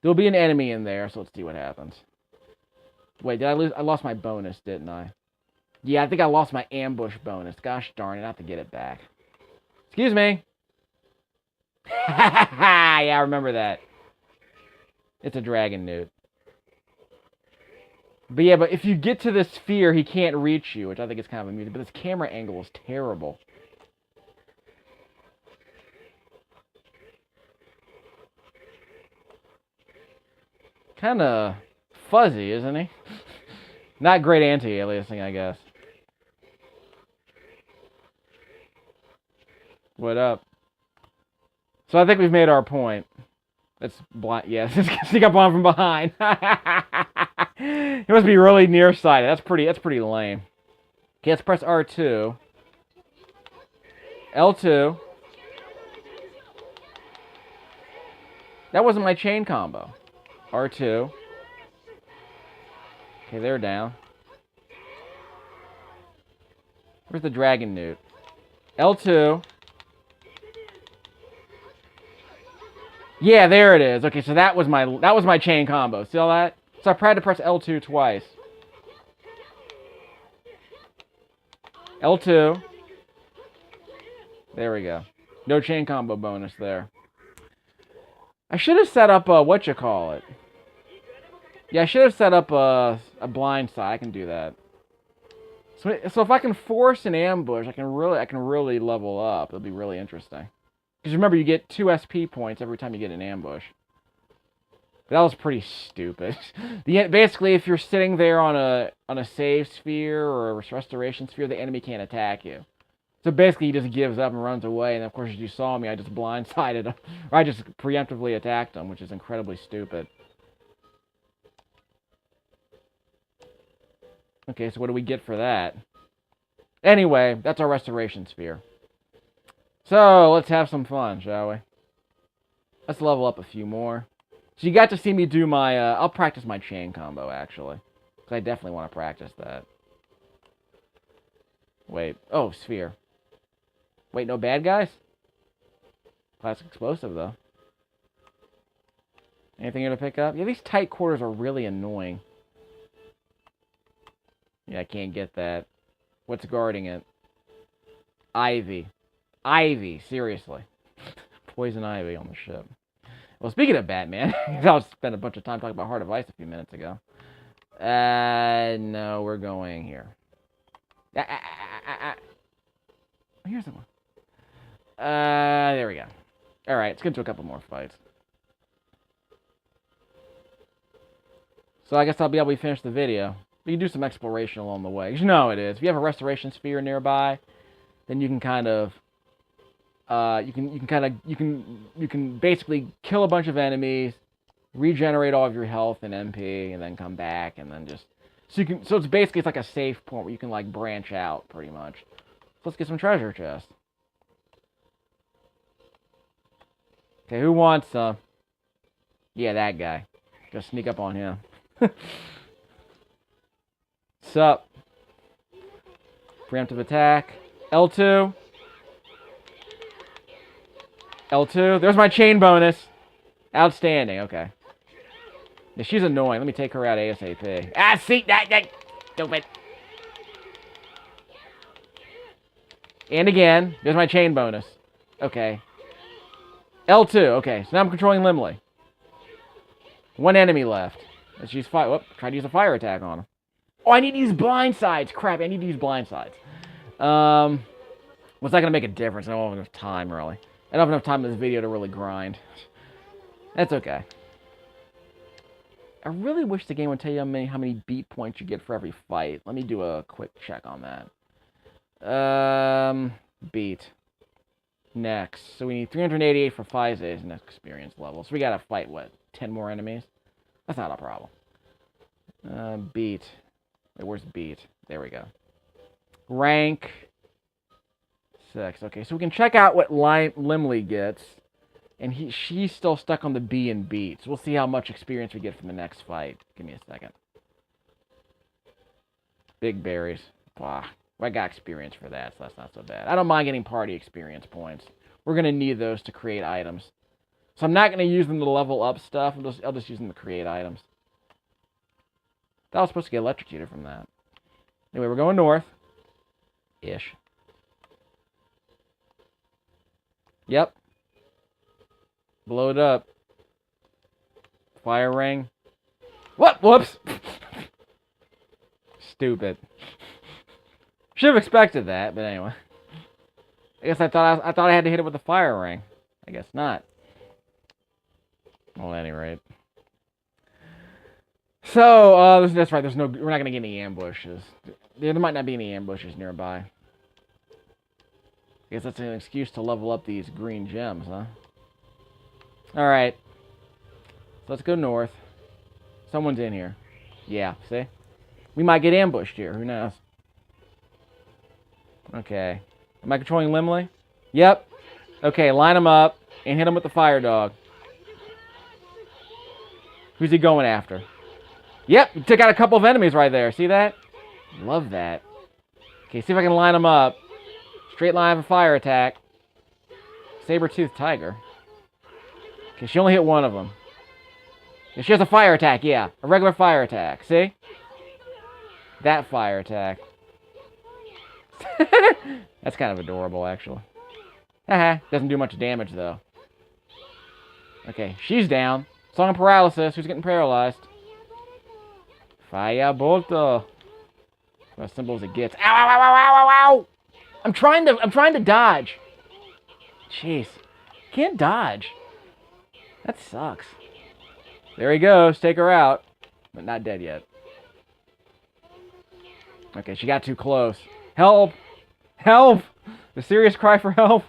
There'll be an enemy in there, so let's see what happens. Wait, did I lose? I lost my bonus, didn't I? Yeah, I think I lost my ambush bonus. Gosh darn it, I have to get it back. Excuse me. Yeah, I remember that. It's a dragon newt. But yeah, but if you get to this sphere, he can't reach you, which I think is kind of amusing. But this camera angle is terrible. Kind of fuzzy, isn't he? Not great anti-aliasing, I guess. What up? So I think we've made our point. That's blind. Yes, sneak up on from behind. He must be really nearsighted. That's pretty lame. Okay, let's press R2. L2. That wasn't my chain combo. R2. Okay, they're down. Where's the dragon newt? L2. Yeah, there it is. Okay, so that was my chain combo. See all that? So I tried to press L2 twice. L2. There we go. No chain combo bonus there. I should have set up a whatchamacallit. Yeah, I should have set up a blind side. I can do that. So if I can force an ambush, I can really level up. It'll be really interesting. Because remember, you get 2 SP points every time you get an ambush. But that was pretty stupid. Basically, if you're sitting there on a save sphere or a restoration sphere, the enemy can't attack you. So basically, he just gives up and runs away. And of course, as you saw me, I just blindsided him. Or I just preemptively attacked him, which is incredibly stupid. Okay, so what do we get for that? Anyway, that's our restoration sphere. So, let's have some fun, shall we? Let's level up a few more. So you got to see me do my, I'll practice my chain combo, actually. Because I definitely want to practice that. Wait. Oh, sphere. Wait, no bad guys? Classic explosive, though. Anything here to pick up? Yeah, these tight quarters are really annoying. Yeah, I can't get that. What's guarding it? Ivy. Ivy, seriously. Poison ivy on the ship. Well, speaking of Batman, I spent a bunch of time talking about Heart of Ice a few minutes ago. No, we're going here. Here's the one. There we go. Alright, let's get into a couple more fights. So I guess I'll be able to finish the video. You can do some exploration along the way. You know how it is. If you have a restoration sphere nearby, then you can kind of you can basically kill a bunch of enemies, regenerate all of your health and MP, and then come back and then just so it's basically like a safe point where you can like branch out pretty much. So let's get some treasure chests. Okay, who wants some? Yeah, that guy. Just sneak up on him. Sup? Preemptive attack. L2. L2. There's my chain bonus. Outstanding. Okay. Yeah, she's annoying. Let me take her out ASAP. Ah, see that stupid. And again, there's my chain bonus. Okay. L2. Okay, so now I'm controlling Limley. One enemy left. Let's use fire. Whoop, try to use a fire attack on him. Oh, I need to use blind sides. Crap, I need to use blind sides. What's that going to make a difference? I don't have enough time, really. I don't have enough time in this video to really grind. That's okay. I really wish the game would tell you how many beat points you get for every fight. Let me do a quick check on that. Beat. Next. So we need 388 for Fize's next experience level. So we got to fight, what, 10 more enemies? That's not a problem. Beat. Wait, where's beat? There we go. Rank 6. Okay, so we can check out what Limley gets. And she's still stuck on the B and beat. So we'll see how much experience we get from the next fight. Give me a second. Big berries. Wow. I got experience for that, so that's not so bad. I don't mind getting party experience points. We're going to need those to create items. So I'm not going to use them to level up stuff. I'll just use them to create items. I was supposed to get electrocuted from that. Anyway, we're going north. Ish. Yep. Blow it up. Fire ring. What? Whoops! Stupid. Should have expected that, but anyway. I guess I thought I had to hit it with the fire ring. I guess not. Well, at any rate. So, that's right. We're not gonna get any ambushes. There might not be any ambushes nearby. I guess that's an excuse to level up these green gems, huh? All right. So let's go north. Someone's in here. Yeah. See, we might get ambushed here. Who knows? Okay. Am I controlling Limley? Yep. Okay. Line them up and hit him with the fire dog. Who's he going after? Yep, he took out a couple of enemies right there. See that? Love that. Okay, see if I can line them up. Straight line of a fire attack. Saber-toothed tiger. Okay, she only hit one of them. Okay, she has a fire attack, yeah. A regular fire attack. See? That fire attack. That's kind of adorable, actually. Haha, doesn't do much damage, though. Okay, she's down. Song of paralysis. Who's getting paralyzed? Firebolt. As simple as it gets. Ow, ow, ow, ow, ow, ow, ow! I'm trying to dodge. Jeez. Can't dodge. That sucks. There he goes. Take her out. But not dead yet. Okay, she got too close. Help! Help! The serious cry for help.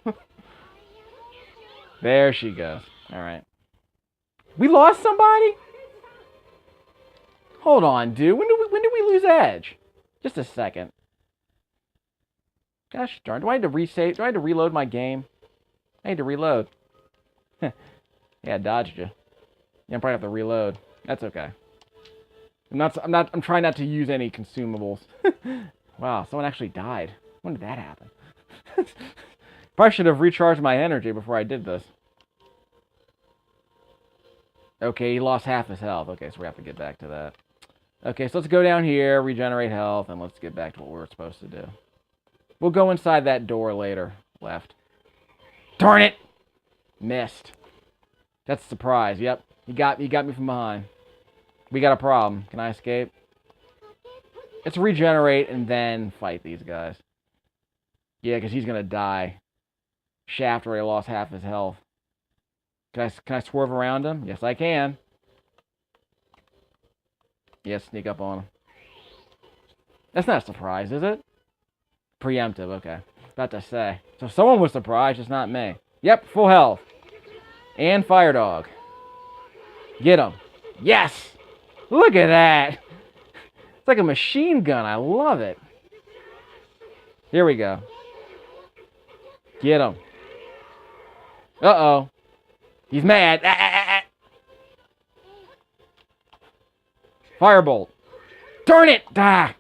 There she goes. Alright. We lost somebody? Hold on, dude. When did we lose Edge? Just a second. Gosh darn. Do I need to resave? Do I need to reload my game? I need to reload. Yeah, dodged you. Yeah, I'm probably have to reload. That's okay. I'm trying not to use any consumables. Wow, someone actually died. When did that happen? Probably should have recharged my energy before I did this. Okay, he lost half his health. Okay, so we have to get back to that. Okay, so let's go down here, regenerate health, and let's get back to what we were supposed to do. We'll go inside that door later. Left. Darn it! Missed. That's a surprise. Yep. He got me from behind. We got a problem. Can I escape? Let's regenerate and then fight these guys. Yeah, because he's going to die. Shaft already lost half his health. Can I swerve around him? Yes, I can. Yes, sneak up on him. That's not a surprise, is it? Preemptive, okay. About to say. So someone was surprised, just not me. Yep, full health. And fire dog. Get him. Yes! Look at that! It's like a machine gun. I love it. Here we go. Get him. Uh-oh. He's mad. Ah, ah, ah, ah. Firebolt. Darn it! Ah!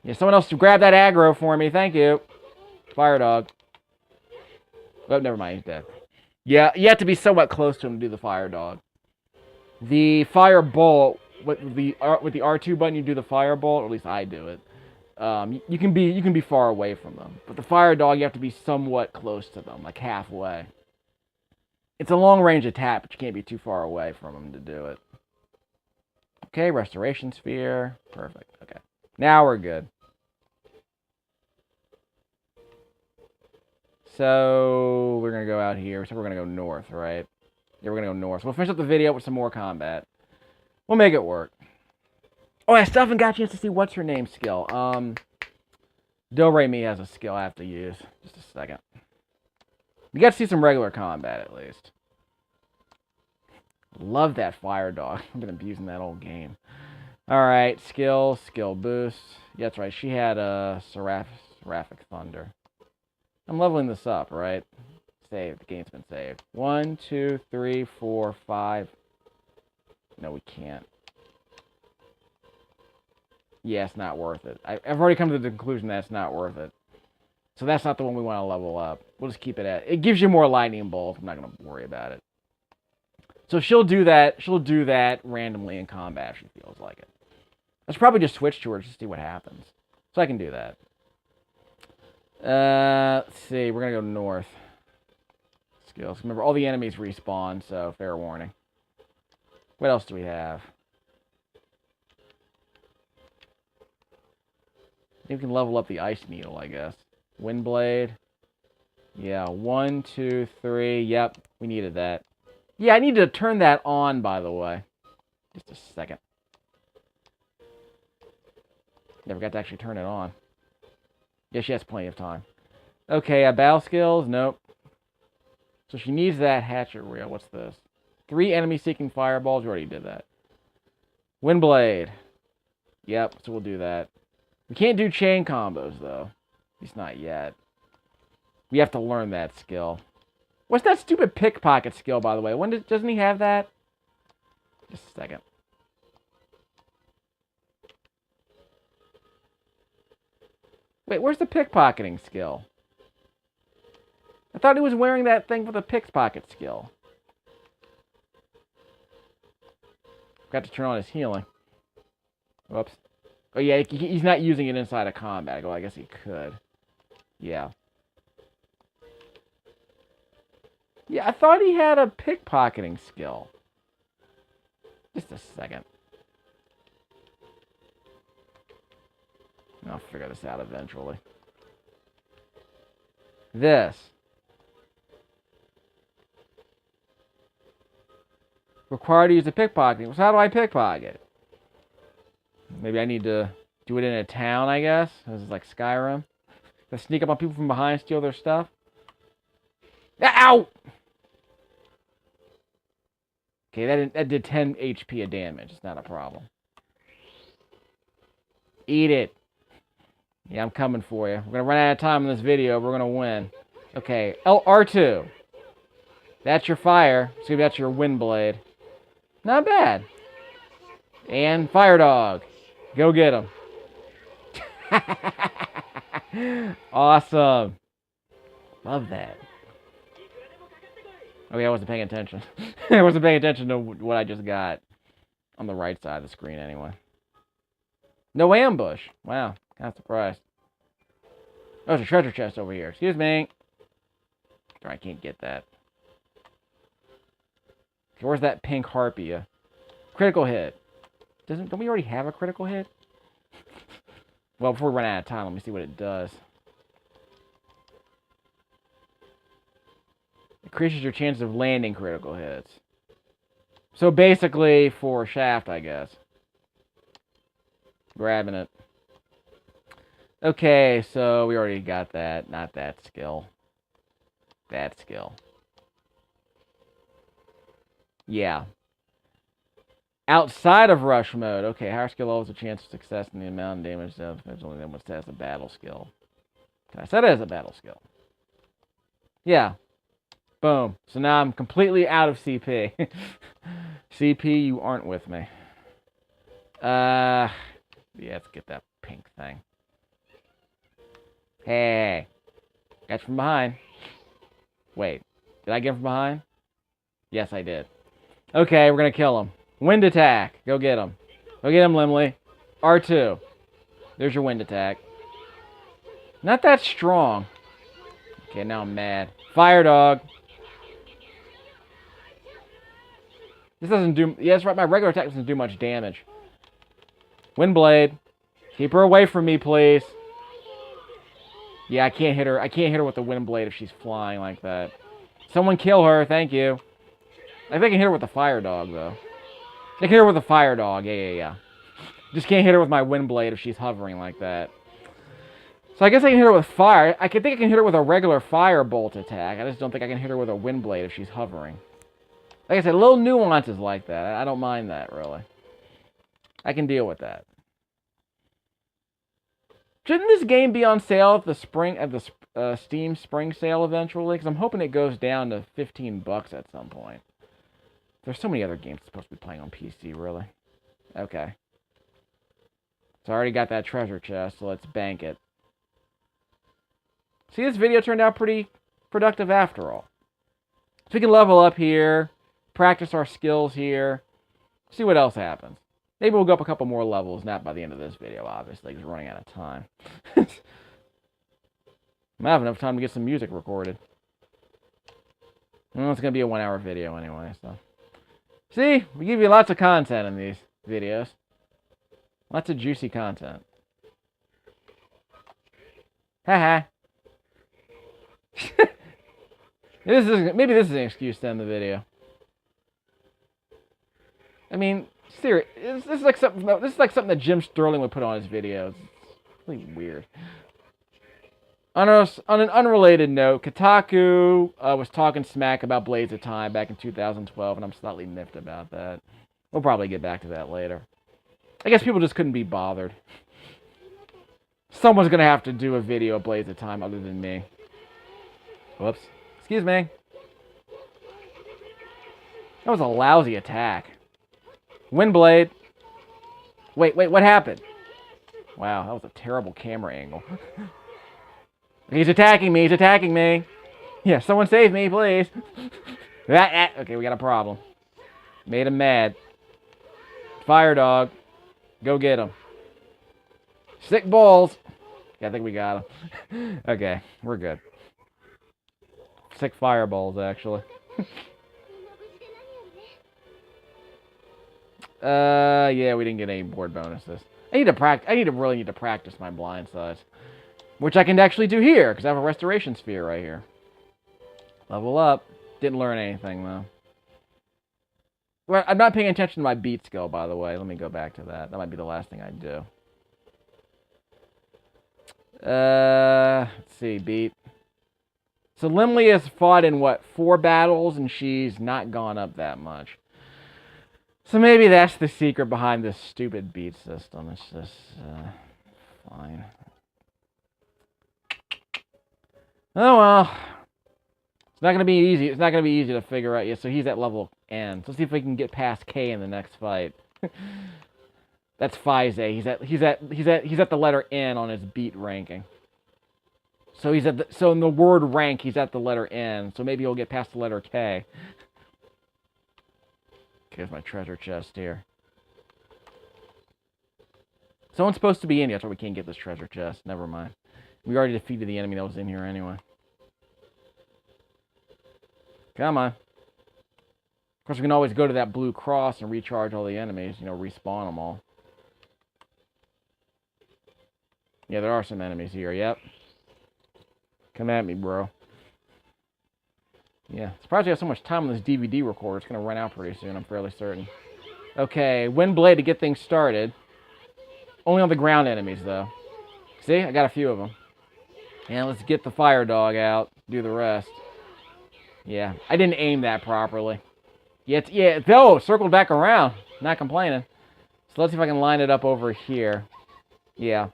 Yeah, someone else to grab that aggro for me. Thank you. Fire dog. Oh, never mind. He's dead. Yeah, you have to be somewhat close to him to do the fire dog. The firebolt with the R2 button, you do the firebolt, or at least I do it. You can be far away from them, but the fire dog you have to be somewhat close to them, like halfway. It's a long range attack, but you can't be too far away from them to do it. Okay, restoration sphere, perfect. Okay, now we're good. So we're gonna go out here. So we're gonna go north, right? Yeah, we're gonna go north. So we'll finish up the video with some more combat. We'll make it work. Oh, I still haven't got a chance to see what's her name skill. Do Re Mi has a skill I have to use. Just a second. You got to see some regular combat at least. Love that fire dog. I've been abusing that old game. Alright, skill boost. Yeah, that's right. She had a Seraphic Thunder. I'm leveling this up, right? Save. The game's been saved. 1, 2, 3, 4, 5. No, we can't. Yeah, it's not worth it. I've already come to the conclusion that it's not worth it. So that's not the one we want to level up. We'll just keep it at... It gives you more lightning bolts. I'm not going to worry about it. So she'll do that. She'll do that randomly in combat if she feels like it. I should probably just switch to her just to see what happens. So I can do that. Let's see. We're going to go north. Skills. Remember, all the enemies respawn, so fair warning. What else do we have? You can level up the Ice Needle, I guess. Windblade. Yeah, 1, 2, 3. Yep, we needed that. Yeah, I need to turn that on, by the way. Just a second. Never got to actually turn it on. Yeah, she has plenty of time. Okay, battle skills? Nope. So she needs that hatchet reel. What's this? 3 enemy-seeking fireballs. We already did that. Windblade. Yep, so we'll do that. We can't do chain combos, though. At least not yet. We have to learn that skill. What's that stupid pickpocket skill, by the way? Doesn't he have that? Just a second. Wait, where's the pickpocketing skill? I thought he was wearing that thing for the pickpocket skill. Got to turn on his healing. Whoops. Oh, yeah, he's not using it inside of combat. Well, I guess he could. Yeah. Yeah, I thought he had a pickpocketing skill. Just a second. I'll figure this out eventually. This. Required to use a pickpocketing. So how do I pickpocket? Maybe I need to do it in a town, I guess. This is like Skyrim. To sneak up on people from behind, steal their stuff. Ow! Okay, that did 10 HP of damage. It's not a problem. Eat it. Yeah, I'm coming for you. We're going to run out of time in this video. We're going to win. Okay, R2. That's your fire. So that's your wind blade. Not bad. And fire dog. Go get him. Awesome. Love that. Okay, I wasn't paying attention. I wasn't paying attention to what I just got. On the right side of the screen, anyway. No ambush. Wow, kind of surprised. Oh, there's a treasure chest over here. Excuse me. Sorry, I can't get that. Okay, where's that pink harpia? Critical hit. Don't we already have a critical hit? Well, before we run out of time, let me see what it does. Increases your chances of landing critical hits. So basically, for Shaft, I guess. Grabbing it. Okay, so we already got that. Not that skill. That skill. Yeah. Outside of rush mode. Okay, higher skill levels a chance of success in the amount of damage that depends only on what's as a battle skill. I said it as a battle skill. Yeah. Boom. So now I'm completely out of CP. CP, you aren't with me. Yeah, let's get that pink thing. Hey. Got you from behind. Wait. Did I get him from behind? Yes, I did. Okay, we're going to kill him. Wind attack. Go get him. Go get him, Limley. R2. There's your wind attack. Not that strong. Okay, now I'm mad. Fire dog. This doesn't do... Yeah, that's right. My regular attack doesn't do much damage. Windblade. Keep her away from me, please. Yeah, I can't hit her. I can't hit her with the windblade if she's flying like that. Someone kill her. Thank you. I think I can hit her with the fire dog, though. I can hit her with a fire dog. Yeah. Just can't hit her with my windblade if she's hovering like that. So I guess I can hit her with fire. I think I can hit her with a regular firebolt attack. I just don't think I can hit her with a windblade if she's hovering. Like I said, little nuances like that. I don't mind that, really. I can deal with that. Shouldn't this game be on sale at the Steam Spring Sale eventually? Because I'm hoping it goes down to $15 at some point. There's so many other games supposed to be playing on PC, really. Okay. So I already got that treasure chest, so let's bank it. See, this video turned out pretty productive after all. So we can level up here, practice our skills here, see what else happens. Maybe we'll go up a couple more levels, not by the end of this video, obviously, because we're running out of time. I might have enough time to get some music recorded. Well, it's going to be a 1-hour video anyway, so... See? We give you lots of content in these videos. Lots of juicy content. Haha. Maybe this is an excuse to end the video. I mean, Serious. This is like something. This is like something that Jim Sterling would put on his videos. It's really weird. On an unrelated note, Kotaku was talking smack about Blades of Time back in 2012, and I'm slightly miffed about that. We'll probably get back to that later. I guess people just couldn't be bothered. Someone's gonna have to do a video of Blades of Time other than me. Whoops. Excuse me. That was a lousy attack. Windblade. Wait, what happened? Wow, that was a terrible camera angle. He's attacking me, Yeah, someone save me, please. Okay, we got a problem. Made him mad. Fire dog. Go get him. Sick balls. Yeah, I think we got him. Okay, we're good. Sick fireballs, actually. Yeah, we didn't get any board bonuses. I really need to practice my blind size. Which I can actually do here, because I have a restoration sphere right here. Level up. Didn't learn anything, though. Well, I'm not paying attention to my beat skill, by the way. Let me go back to that. That might be the last thing I do. Let's see, beat. So Limley has fought in, what, 4 battles, and she's not gone up that much. So maybe that's the secret behind this stupid beat system. It's just, fine. Oh, well. It's not going to be easy. It's not going to be easy to figure out. Yeah, so he's at level N. So let's see if we can get past K in the next fight. That's Fize. He's at the letter N on his beat ranking. So so in the word rank, he's at the letter N. So maybe he'll get past the letter K. Here's my treasure chest here. Someone's supposed to be in here. That's why we can't get this treasure chest. Never mind. We already defeated the enemy that was in here anyway. Come on. Of course, we can always go to that blue cross and recharge all the enemies. You know, respawn them all. Yeah, there are some enemies here. Yep. Come at me, bro. Yeah. Surprised I have so much time on this DVD recorder. It's going to run out pretty soon, I'm fairly certain. Okay, Windblade to get things started. Only on the ground enemies, though. See? I got a few of them. And let's get the fire dog out. Do the rest. Yeah, I didn't aim that properly. Yeah, though, circled back around. Not complaining. So let's see if I can line it up over here. Yeah.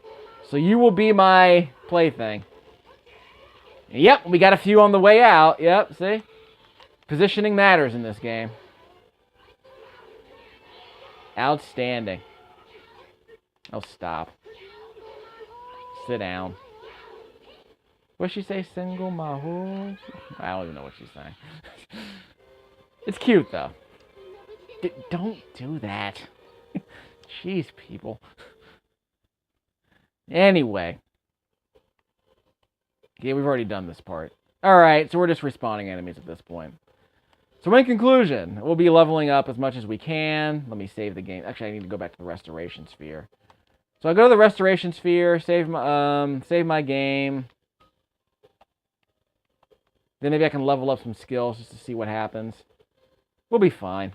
So you will be my plaything. Yep, we got a few on the way out. Yep, see? Positioning matters in this game. Outstanding. Oh, stop. Sit down. What'd she say? Single maho? I don't even know what she's saying. It's cute, though. Don't do that. Jeez, people. Anyway. Yeah, we've already done this part. Alright, so we're just respawning enemies at this point. So in conclusion, we'll be leveling up as much as we can. Let me save the game. Actually, I need to go back to the restoration sphere. So I go to the restoration sphere, save my game. Then maybe I can level up some skills just to see what happens. We'll be fine.